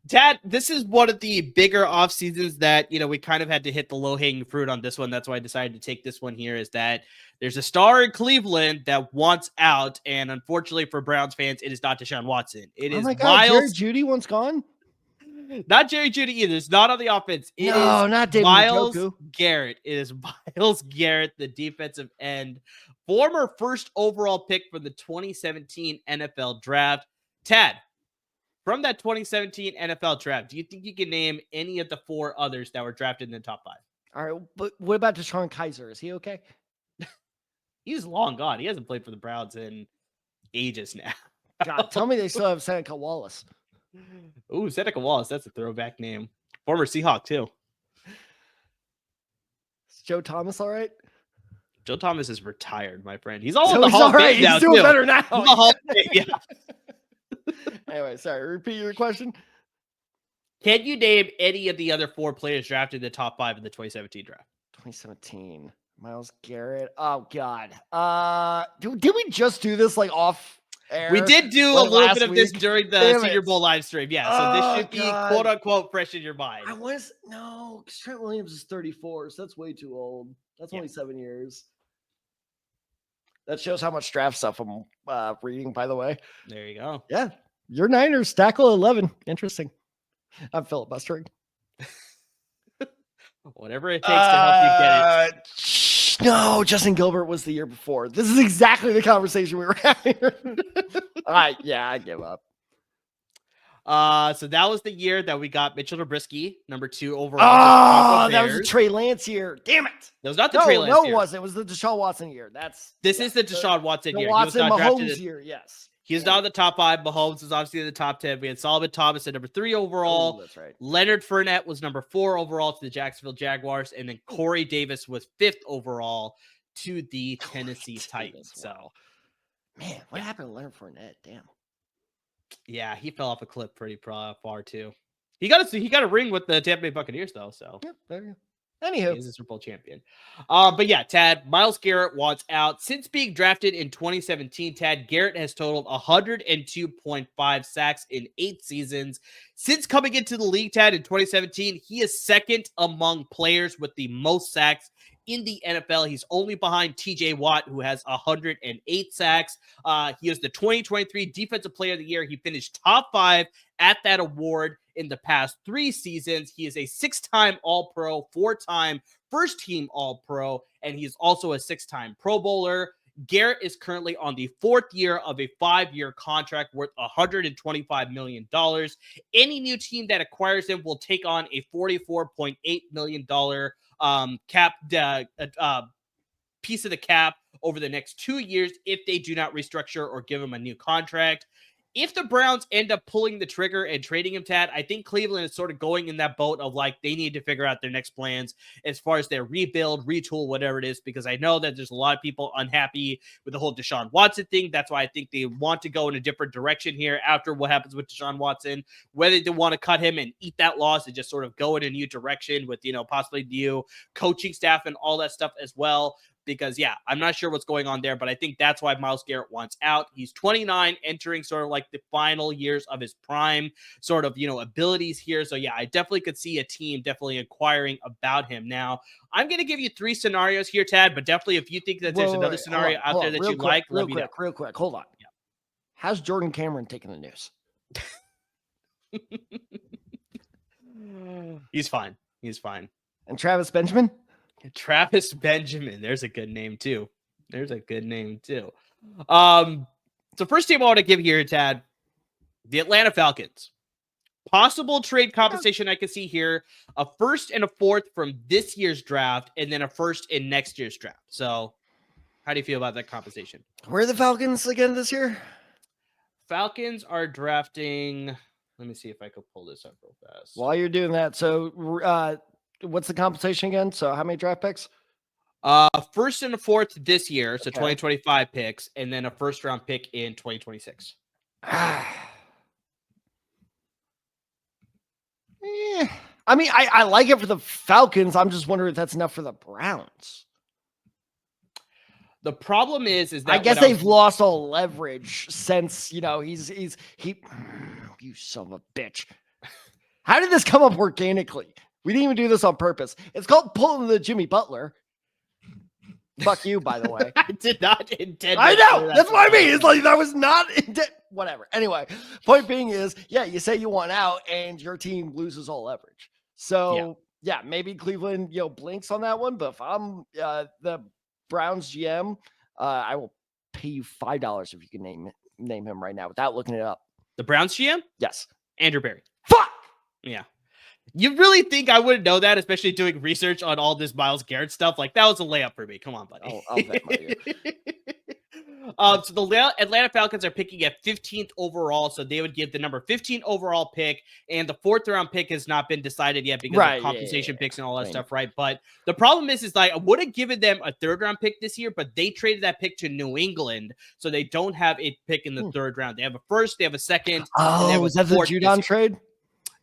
Tad, this is one of the bigger off seasons that, we kind of had to hit the low-hanging fruit on this one. That's why I decided to take this one here, is that there's a star in Cleveland that wants out. And unfortunately for Browns fans, it is not Deshaun Watson. It is Myles. Jerry Jeudy once gone? Not Jerry Jeudy either. It's not on the offense. It is not David Myles Njoku. Garrett. It is Myles Garrett, the defensive end, former first overall pick for the 2017 NFL draft. Tad, from that 2017 NFL draft, do you think you can name any of the 4 others that were drafted in the top 5? All right, but what about Deshaun Kaiser? Is he okay? He's long gone. He hasn't played for the Browns in ages now. God, tell me they still have Seneca Wallace. Ooh, Seneca Wallace. That's a throwback name. Former Seahawk, too. Is Joe Thomas all right? Joe Thomas is retired, my friend. He's all in the Hall of Fame now, He's doing better now. He's in the Hall of Fame, yeah. Anyway, sorry. Repeat your question. Can you name any of the other 4 players drafted in the top 5 in the 2017 draft? 2017. Myles Garrett. Oh, God. Did we just do this like off air? We did do a little bit of this during the Senior Bowl live stream. Yeah, so this should be quote unquote fresh in your mind. No, because Trent Williams is 34, so that's way too old. That's only 7 years. That shows how much draft stuff I'm reading, by the way. There you go. Yeah. Your Niners tackle 11. Interesting. I'm filibustering. Whatever it takes to help you get it. No, Justin Gilbert was the year before. This is exactly the conversation we were having. All right. Yeah, I give up. So that was the year that we got Mitchell Trubisky, number 2 overall. Oh, that was the Trey Lance year. Damn it. That was not the Trey Lance year. No, it wasn't. It was the Deshaun Watson year. This is the Deshaun Watson year. The Watson Mahomes year, yes. He's not in the top 5. Mahomes is obviously in the top 10. We had Solomon Thomas at number 3 overall. Oh, that's right. Leonard Fournette was number 4 overall to the Jacksonville Jaguars. And then Corey Davis was 5th overall to the Tennessee Titans. So, man, what happened to Leonard Fournette? Damn. Yeah, he fell off a cliff pretty far too. He got a ring with the Tampa Bay Buccaneers though. So yeah, there you go. Anywho, he's a Super Bowl champion. But yeah, Tad, Myles Garrett wants out. Since being drafted in 2017, Tad, Garrett has totaled 102.5 sacks in 8 seasons. Since coming into the league, Tad, in 2017, he is second among players with the most sacks in the NFL. He's only behind TJ Watt, who has 108 sacks. He is the 2023 Defensive Player of the Year. He finished top 5 at that award in the past 3 seasons. He is a 6-time All-Pro, 4-time first-team All-Pro, and he's also a 6-time Pro Bowler. Garrett is currently on the 4th year of a 5-year contract worth $125 million. Any new team that acquires him will take on a $44.8 million cap piece of the cap over the next 2 years if they do not restructure or give him a new contract. If the Browns end up pulling the trigger and trading him, Tad, I think Cleveland is sort of going in that boat of like they need to figure out their next plans as far as their rebuild, retool, whatever it is, because I know that there's a lot of people unhappy with the whole Deshaun Watson thing. That's why I think they want to go in a different direction here after what happens with Deshaun Watson, whether they want to cut him and eat that loss and just sort of go in a new direction with, possibly new coaching staff and all that stuff as well. Because, yeah, I'm not sure what's going on there, but I think that's why Myles Garrett wants out. He's 29, entering sort of like the final years of his prime sort of, abilities here. So, yeah, I definitely could see a team definitely inquiring about him. Now, I'm going to give you 3 scenarios here, Tad, but definitely if you think that there's another scenario out there that you like, let me know. Real quick. Hold on. Yeah. How's Jordan Cameron taking the news? He's fine. And Travis Benjamin? Travis Benjamin. There's a good name too. So first team I want to give here, Tad, the Atlanta Falcons. Possible trade compensation I can see here, a 1st and a 4th from this year's draft, and then a 1st in next year's draft. So how do you feel about that compensation? Where are the Falcons again this year? Falcons are drafting. Let me see if I could pull this up real fast. While you're doing that, so what's the compensation again? So how many draft picks? 1st and a 4th this year, so 2025 picks, and then a 1st round pick in 2026. I mean, I like it for the Falcons. I'm just wondering if that's enough for the Browns. The problem is that I guess they've lost all leverage since, he you son of a bitch. How did this come up organically? We didn't even do this on purpose. It's called pulling the Jimmy Butler. Fuck you, by the way. I did not intend. I know. That's what I mean. It's like that was not intent. Whatever. Anyway, point being is, you say you want out and your team loses all leverage. So yeah, maybe Cleveland, blinks on that one. But if I'm the Browns GM, I will pay you $5 if you can name him right now without looking it up. The Browns GM? Yes. Andrew Berry. Fuck! Yeah. You really think I wouldn't know that, especially doing research on all this Myles Garrett stuff? Like, that was a layup for me. Come on, buddy. I'll bet you. So the Atlanta Falcons are picking at 15th overall, so they would give the number 15 overall pick, and the 4th round pick has not been decided yet because of compensation picks and all that stuff, right? But the problem is like I would have given them a 3rd round pick this year, but they traded that pick to New England, so they don't have a pick in the 3rd round. They have a 1st, they have a 2nd. Oh, was that the Judon trade?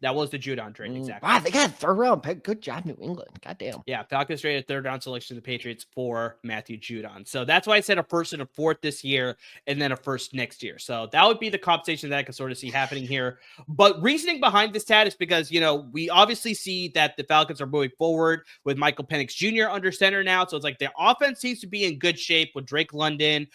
That was the Judon trade, exactly. Wow, they got a 3rd round pick. Good job, New England. Goddamn. Yeah, Falcons traded 3rd round selection to the Patriots for Matthew Judon. So that's why I said a 1st and a 4th this year, and then a 1st next year. So that would be the compensation that I could sort of see happening here. But reasoning behind this, Tad, is because, we obviously see that the Falcons are moving forward with Michael Penix Jr. under center now. So it's like their offense seems to be in good shape with Drake London,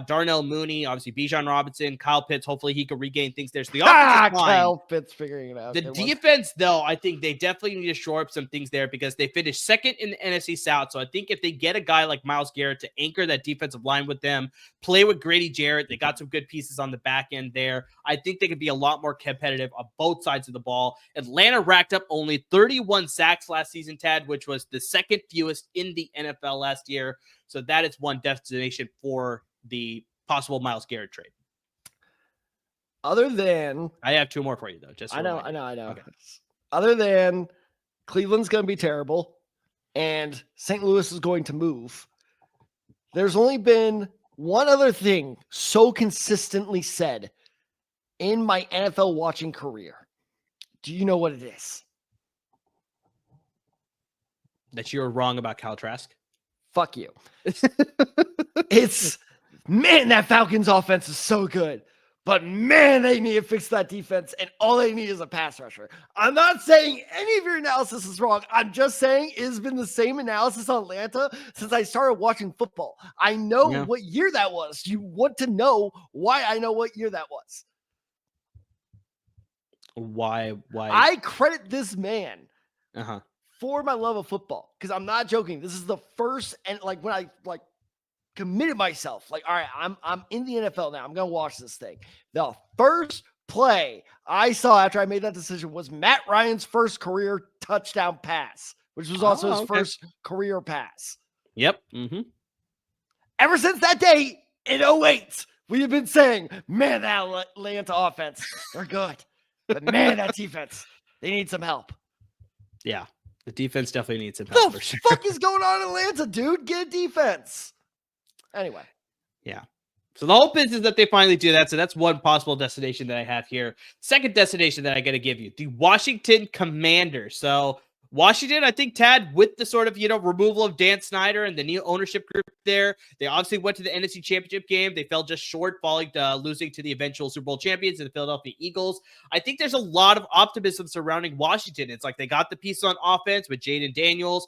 Darnell Mooney, obviously Bijan Robinson, Kyle Pitts. Hopefully he can regain things there. So the offense is fine. Kyle Pitts figuring it out. The defense, though, I think they definitely need to shore up some things there because they finished 2nd in the NFC South. So I think if they get a guy like Myles Garrett to anchor that defensive line with them, play with Grady Jarrett, they got some good pieces on the back end there. I think they could be a lot more competitive on both sides of the ball. Atlanta racked up only 31 sacks last season, Tad, which was the 2nd fewest in the NFL last year. So that is one destination for the possible Myles Garrett trade. Other than I have 2 more for you, though. I know. Okay. Other than Cleveland's going to be terrible and St. Louis is going to move, there's only been one other thing so consistently said in my NFL watching career. Do you know what it is? That you're wrong about Kyle Trask? Fuck you. It's, man, that Falcons offense is so good. But man, they need to fix that defense, and all they need is a pass rusher. I'm not saying any of your analysis is wrong. I'm just saying it has been the same analysis on Atlanta since I started watching football. I know what year that was. You want to know why I know what year that was. Why? I credit this man for my love of football, because I'm not joking. This is the first, and like when I like committed myself, like, all right, I'm in the NFL now. I'm gonna watch this thing. The first play I saw after I made that decision was Matt Ryan's first career touchdown pass, which was also his first career pass. Yep. Mm-hmm. Ever since that day in 2008, we have been saying, man, that Atlanta offense, they're good. But man, that defense, they need some help. Yeah, the defense definitely needs some help. What the fuck is going on in Atlanta, dude? Get a defense. Anyway. Yeah. So the hope is that they finally do that. So that's one possible destination that I have here. Second destination that I got to give you, the Washington Commanders. So Washington, I think, Tad, with the sort of, removal of Dan Snyder and the new ownership group there, they obviously went to the NFC Championship game. They fell just short, losing to the eventual Super Bowl champions, the Philadelphia Eagles. I think there's a lot of optimism surrounding Washington. It's like they got the piece on offense with Jaden Daniels,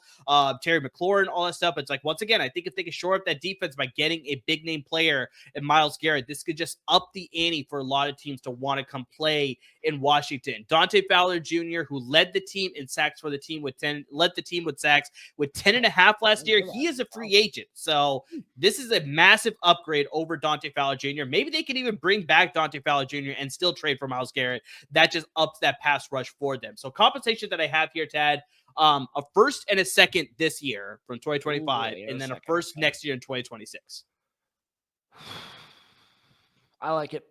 Terry McLaurin, all that stuff. It's like, once again, I think if they can shore up that defense by getting a big name player in Myles Garrett, this could just up the ante for a lot of teams to want to come play in Washington. Dante Fowler Jr., who led the team in sacks for the team led the team with sacks with 10.5 last year. He is a free agent. So this is a massive upgrade over Dante Fowler Jr. Maybe they can even bring back Dante Fowler Jr. and still trade for Myles Garrett. That just ups that pass rush for them. So compensation that I have here, Tad, a first and a second this year from 2025, and then a first next year in 2026. I like it.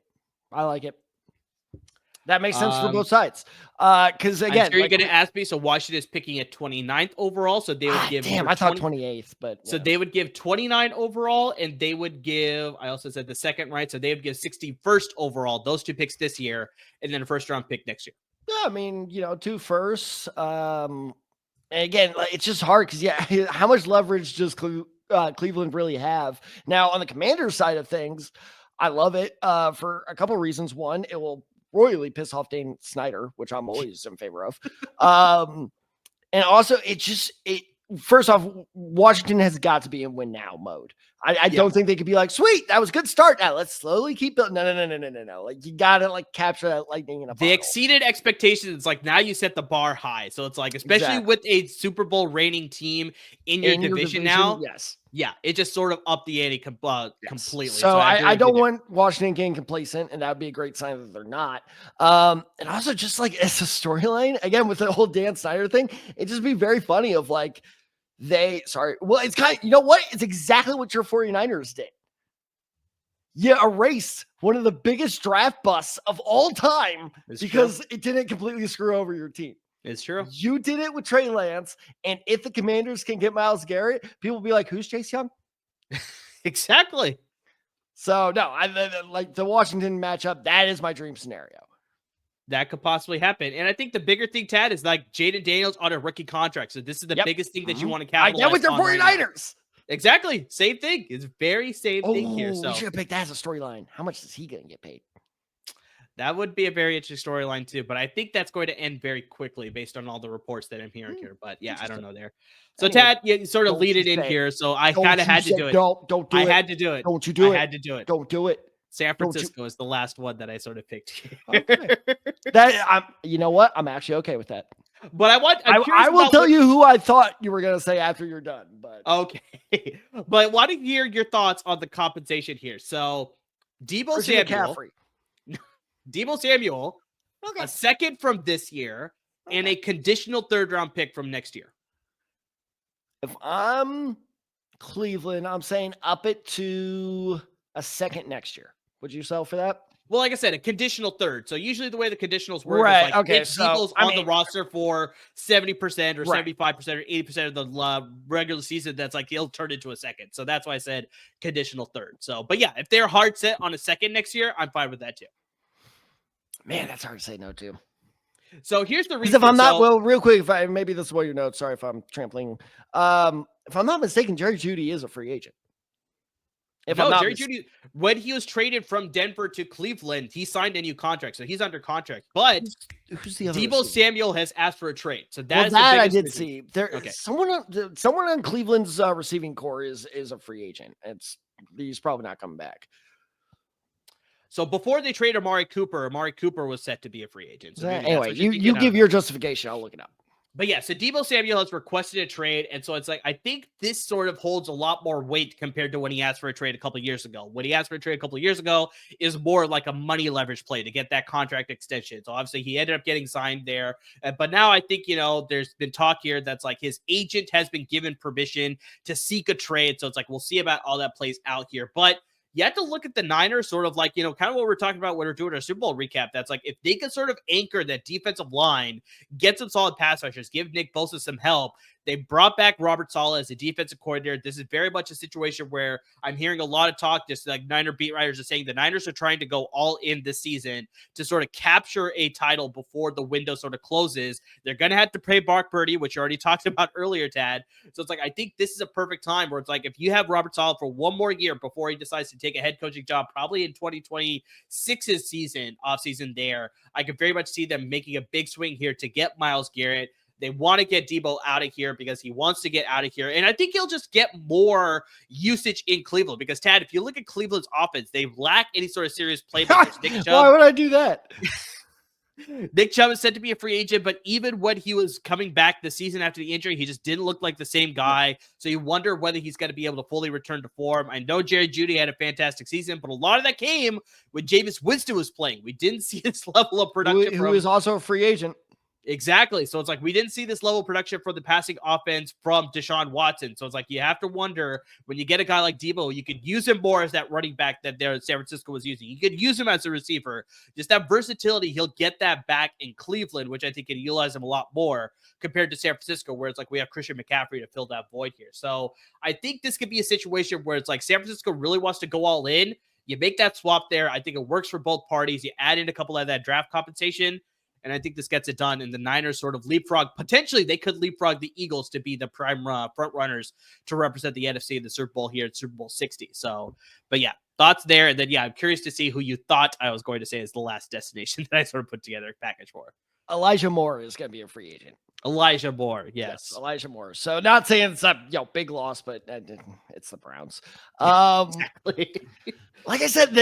That makes sense for both sides. Because again, you're going to ask me. So Washington is picking at 29th overall. So they would give. Damn, I thought 28th, but so they would give 29 overall, and they would give. I also said the second, right? So they would give 61st overall. Those two picks this year, and then a first round pick next year. Yeah, I mean, 2 firsts. And again, it's just hard because how much leverage does Cleveland really have now on the Commanders side of things? I love it for a couple reasons. One, it will royally piss off Dan Snyder, which I'm always in favor of. And also, first off, Washington has got to be in win now mode. I don't think they could be like, sweet, that was a good start. Now let's slowly keep building. No. Like, you got to capture that lightning in a bottle. They exceeded expectations. It's like now you set the bar high. So it's like, especially with a Super Bowl reigning team in your division now. Yes. Yeah, it just sort of upped the ante completely. So I don't want Washington getting complacent, and that would be a great sign that they're not. And also just as a storyline, again, with the whole Dan Snyder thing, it'd just be very funny of it's kind of, you know what? It's exactly what your 49ers did. You erased one of the biggest draft busts of all time because it didn't completely screw over your team. It's true. You did it with Trey Lance, and if the Commanders can get Myles Garrett, people will be like, who's Chase Young? Exactly. So, no, I like the Washington matchup. That is my dream scenario. That could possibly happen. And I think the bigger thing, Tad, is Jaden Daniels on a rookie contract. So this is the biggest thing that you want to capitalize on. With their 49ers. Exactly. Same thing. It's very same thing here. So we should have picked that as a storyline. How much is he going to get paid? That would be a very interesting storyline too, but I think that's going to end very quickly based on all the reports that I'm hearing here. But yeah, I don't know there. So Tad, you sort of lead it in here. So I kind of had to do it. Don't do it. I had to do it. Don't you do it. I had to do it. Don't do it. San Francisco is the last one that I sort of picked here. Okay. You know what? I'm actually okay with that. But I will tell you who I thought you were going to say after you're done. But okay. But I want to hear your thoughts on the compensation here. So Deebo Samuel, a second from this year, and a conditional third-round pick from next year. If I'm Cleveland, I'm saying up it to a second next year. Would you sell for that? Well, like I said, a conditional third. So usually the way the conditionals work is if Deebo's on the roster for 70% or 75% or 80% of the regular season, that's he'll turn into a second. So that's why I said conditional third. So, but yeah, if they're hard set on a second next year, I'm fine with that too. Man, that's hard to say no to. So here's the reason. If I'm not, real quick, maybe this is what your notes. Sorry if I'm trampling. If I'm not mistaken, Jerry Jeudy is a free agent. Jerry Jeudy, when he was traded from Denver to Cleveland, he signed a new contract, so he's under contract. But who's the other Deebo Samuel has asked for a trade, so that I did see. Someone on Cleveland's receiving core is a free agent. He's probably not coming back. So before they traded Amari Cooper was set to be a free agent. So anyway, you give your justification. I'll look it up. But yeah, so Deebo Samuel has requested a trade, and so it's like I think this sort of holds a lot more weight compared to when he asked for a trade a couple of years ago. When he asked for a trade a couple of years ago is more like a money leverage play to get that contract extension. So obviously he ended up getting signed there, but now I think there's been talk here that's like his agent has been given permission to seek a trade. So it's like we'll see about all that plays out here, but you have to look at the Niners sort of like, kind of what we're talking about when we're doing our Super Bowl recap. That's like, if they can sort of anchor that defensive line, get some solid pass rushers, give Nick Bosa some help. They brought back Robert Saleh as a defensive coordinator. This is very much a situation where I'm hearing a lot of talk, just like Niner beat writers are saying the Niners are trying to go all in this season to sort of capture a title before the window sort of closes. They're going to have to pay Brock Purdy, which you already talked about earlier, Tad. So it's like, I think this is a perfect time where it's like, if you have Robert Saleh for one more year before he decides to take a head coaching job, probably in 2026's offseason there, I could very much see them making a big swing here to get Myles Garrett. They want to get Deebo out of here because he wants to get out of here. And I think he'll just get more usage in Cleveland because, Tad, if you look at Cleveland's offense, they lack any sort of serious playmakers. Why would I do that? Nick Chubb is said to be a free agent, but even when he was coming back the season after the injury, he just didn't look like the same guy. So you wonder whether he's going to be able to fully return to form. I know Jerry Jeudy had a fantastic season, but a lot of that came when Jameis Winston was playing. We didn't see this level of production. Who is also a free agent. Exactly. So it's like we didn't see this level of production for the passing offense from Deshaun Watson. So it's like you have to wonder when you get a guy like Deebo, you could use him more as that running back that San Francisco was using. You could use him as a receiver. Just that versatility, he'll get that back in Cleveland, which I think can utilize him a lot more compared to San Francisco, where it's like we have Christian McCaffrey to fill that void here. So I think this could be a situation where it's like San Francisco really wants to go all in. You make that swap there. I think it works for both parties. You add in a couple of that draft compensation. And I think this gets it done. And the Niners sort of leapfrog. Potentially, they could leapfrog the Eagles to be the prime front runners to represent the NFC in the Super Bowl here at Super Bowl 60. So, but yeah, thoughts there. And then, yeah, I'm curious to see who you thought I was going to say is the last destination that I sort of put together a package for. Elijah Moore is going to be a free agent. Elijah Moore, yes. Elijah Moore. So not saying it's a big loss, but it's the Browns. Exactly. Like I said,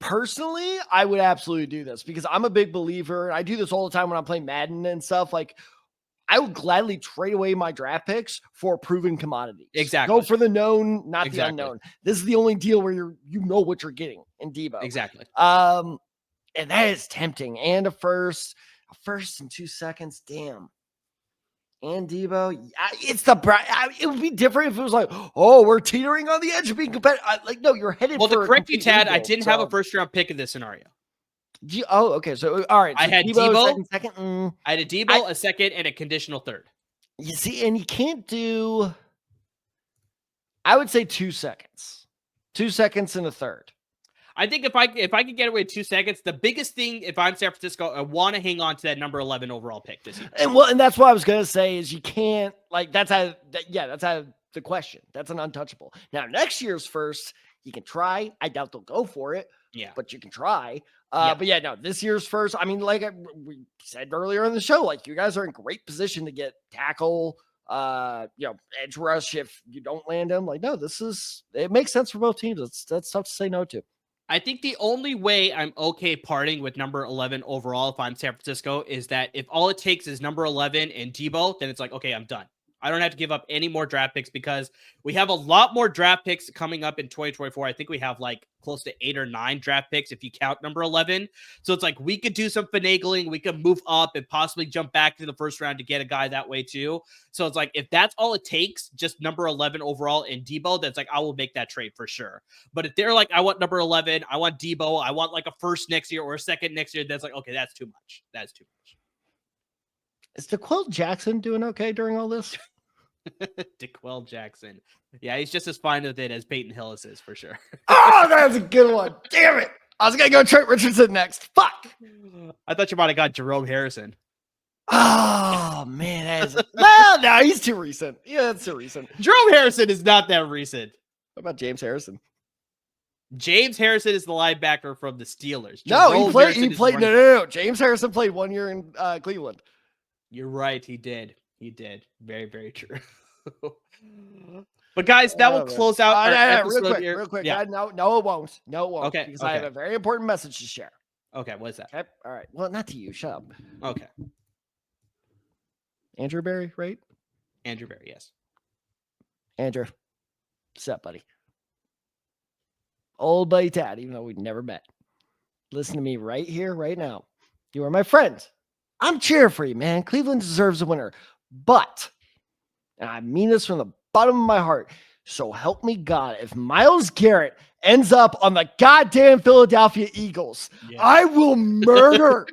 personally, I would absolutely do this because I'm a big believer. I do this all the time when I'm playing Madden and stuff. Like, I would gladly trade away my draft picks for proven commodities. Exactly. Go for the known, not the unknown. This is the only deal where you know what you're getting in Deebo. Exactly. And that is tempting. And a first in 2 seconds. Damn. And Deebo, it would be different if it was like, oh, we're teetering on the edge of being competitive. No, you're headed. Well, to correct you, Tad, I didn't have a first round pick in this scenario. Okay. So all right, so I had Deebo, second. I had a Deebo, a second, and a conditional third. You see, and you can't do. I would say 2 seconds, 2 seconds and a third. I think if I could get away 2 seconds, the biggest thing, if I'm San Francisco, I want to hang on to that number 11 overall pick this year. And that's what I was going to say is you can't, that's out of the question. That's an untouchable. Now, next year's first, you can try. I doubt they'll go for it. Yeah. But you can try. But yeah, no, this year's first, I mean, like we said earlier in the show, like you guys are in great position to get tackle, edge rush if you don't land them. Like, no, it makes sense for both teams. That's tough to say no to. I think the only way I'm okay parting with number 11 overall if I'm San Francisco is that if all it takes is number 11 and Deebo, then it's like, okay, I'm done. I don't have to give up any more draft picks because we have a lot more draft picks coming up in 2024. I think we have like close to 8 or 9 draft picks if you count number 11. So it's like we could do some finagling. We could move up and possibly jump back to the first round to get a guy that way too. So it's like if that's all it takes, just number 11 overall in Deebo, that's like I will make that trade for sure. But if they're like, I want number 11, I want Deebo, I want like a first next year or a second next year, that's like, okay, that's too much. That's too much. Is DeQuell Jackson doing okay during all this? DeQuell Jackson. Yeah, he's just as fine with it as Peyton Hillis is for sure. Oh, that's a good one. Damn it. I was going to go Trent Richardson next. Fuck. I thought you might have got Jerome Harrison. Oh, man. No, he's too recent. Yeah, that's too recent. Jerome Harrison is not that recent. What about James Harrison? James Harrison is the linebacker from the Steelers. No, he played. No. James Harrison played 1 year in Cleveland. You're right. He did. Very, very true. But guys, that will close out our episode real quick. Yeah. No, it won't. Okay. Because I have a very important message to share. Okay. What is that? Okay. All right. Well, not to you. Shut up. Okay. Andrew Berry, right? Andrew Berry, yes. Andrew, what's up, buddy? Old buddy Tad, even though we'd never met. Listen to me right here, right now. You are my friend. I'm cheering for you, man. Cleveland deserves a winner. But, and I mean this from the bottom of my heart, so help me God, if Myles Garrett ends up on the goddamn Philadelphia Eagles, I will murder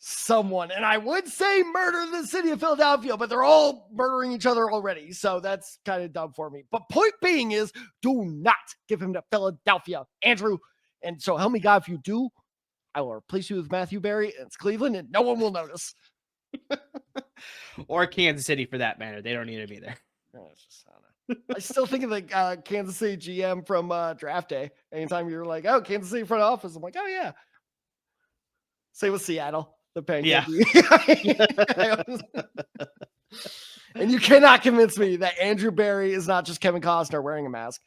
someone. And I would say murder the city of Philadelphia, but they're all murdering each other already. So that's kind of dumb for me. But point being is, do not give him to Philadelphia, Andrew. And so help me God, if you do, I will replace you with Matthew Berry, and it's Cleveland, and no one will notice. Or Kansas City, for that matter. They don't need to be there. I still think of the Kansas City GM from draft day. Anytime you're like, oh, Kansas City front office, I'm like, oh, yeah. Same with Seattle. The Pancake. Yeah. And you cannot convince me that Andrew Berry is not just Kevin Costner wearing a mask.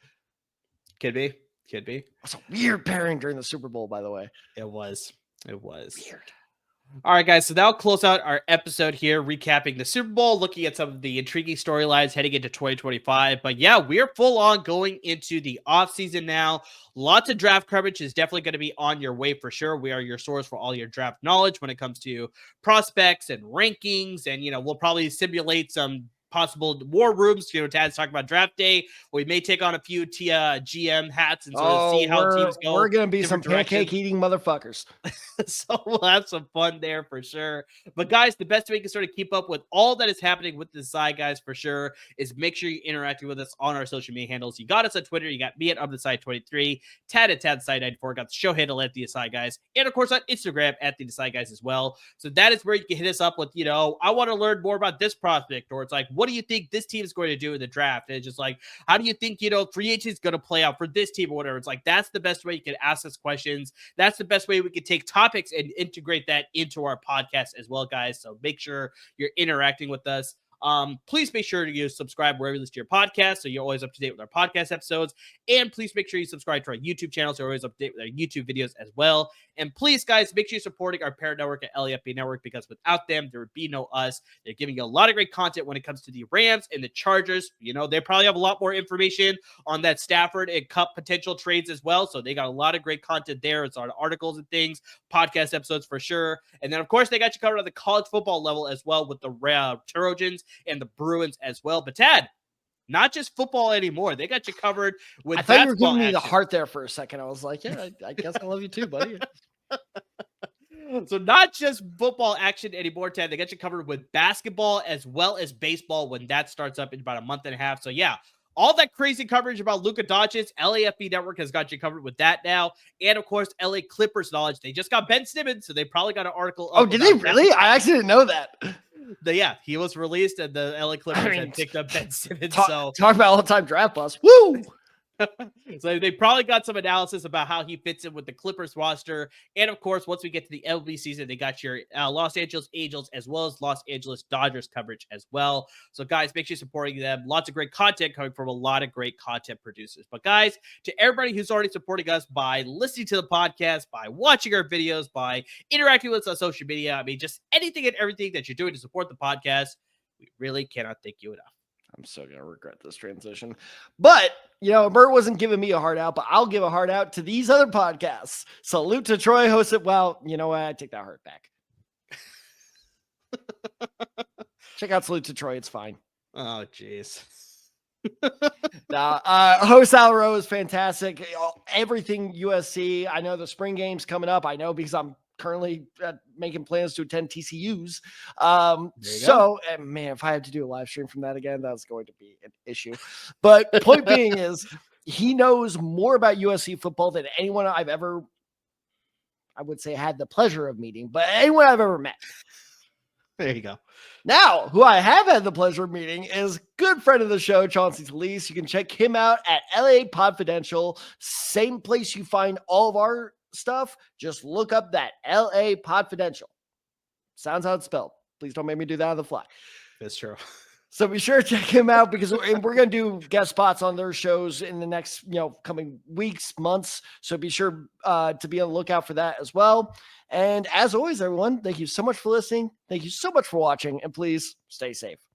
Could be. It's a weird pairing during the Super Bowl, by the way. It was. Weird. All right, guys. So that'll close out our episode here, recapping the Super Bowl, looking at some of the intriguing storylines heading into 2025. But yeah, we're full on going into the offseason now. Lots of draft coverage is definitely going to be on your way for sure. We are your source for all your draft knowledge when it comes to prospects and rankings. And, we'll probably simulate some possible war rooms. Tad's talking about draft day. We may take on a few GM hats and sort of see how teams go. We're going to be some pancake eating motherfuckers. So we'll have some fun there for sure. But guys, the best way you can sort of keep up with all that is happening with the side, guys, for sure, is make sure you're interacting with us on our social media handles. You got us on Twitter. You got me at UpTheSide23, Tad at TadSide94, got the show handle at The Aside Guys, and of course on Instagram at The Aside Guys as well. So that is where you can hit us up with, I want to learn more about this prospect, or it's like, what do you think this team is going to do in the draft? And it's just like, how do you think, free agency is going to play out for this team or whatever? It's like, that's the best way you can ask us questions. That's the best way we can take topics and integrate that into our podcast as well, guys. So make sure you're interacting with us. Please make sure to subscribe wherever you listen to your podcast, so you're always up to date with our podcast episodes. And please make sure you subscribe to our YouTube channel, so you're always up to date with our YouTube videos as well. And please, guys, make sure you're supporting our parent network at LAFB Network, because without them, there would be no us. They're giving you a lot of great content when it comes to the Rams and the Chargers. They probably have a lot more information on that Stafford and Kupp potential trades as well. So they got a lot of great content there. It's on articles and things, podcast episodes for sure. And then, of course, they got you covered on the college football level as well with the Trojans and the Bruins as well. But Tad, not just football anymore. They got you covered with. I thought you were giving me the heart there for a second. I was like, yeah, I guess I love you too, buddy. So not just football action anymore, Tad. They got you covered with basketball as well as baseball when that starts up in about a month and a half. So yeah, all that crazy coverage about Luka Doncic, LAFB Network has got you covered with that now. And of course, LA Clippers knowledge. They just got Ben Simmons, so they probably got an article. Oh, did they really? I actually didn't know that. He was released, and the LA Clippers had picked up Ben Simmons. Talk about all-time draft bust. Woo! So they probably got some analysis about how he fits in with the Clippers roster. And of course, once we get to the MLB season, they got your Los Angeles Angels as well as Los Angeles Dodgers coverage as well. So guys, make sure you're supporting them. Lots of great content coming from a lot of great content producers. But guys, to everybody who's already supporting us by listening to the podcast, by watching our videos, by interacting with us on social media, just anything and everything that you're doing to support the podcast, we really cannot thank you enough. I'm so going to regret this transition. But, Bert wasn't giving me a heart out, but I'll give a heart out to these other podcasts. Salute to Troy, hosts it. Well, you know what? I take that heart back. Check out Salute to Troy. It's fine. Oh, jeez. Host Alro is fantastic. Everything USC. I know the spring game's coming up. I know because I'm currently making plans to attend TCU's. Man, if I had to do a live stream from that again, that's going to be an issue. But point being is, he knows more about USC football than anyone I've ever, I would say, had the pleasure of meeting, but anyone I've ever met. There you go. Now, who I have had the pleasure of meeting is good friend of the show, Chauncey Talese. You can check him out at LA Podfidential, same place you find all of our stuff. Just look up that LA Podfidential. Sounds how it's spelled. Please don't make me do that on the fly. That's true. So be sure to check him out because we're going to do guest spots on their shows in the next, coming weeks, months. So be sure to be on the lookout for that as well. And as always, everyone, thank you so much for listening. Thank you so much for watching, and please stay safe.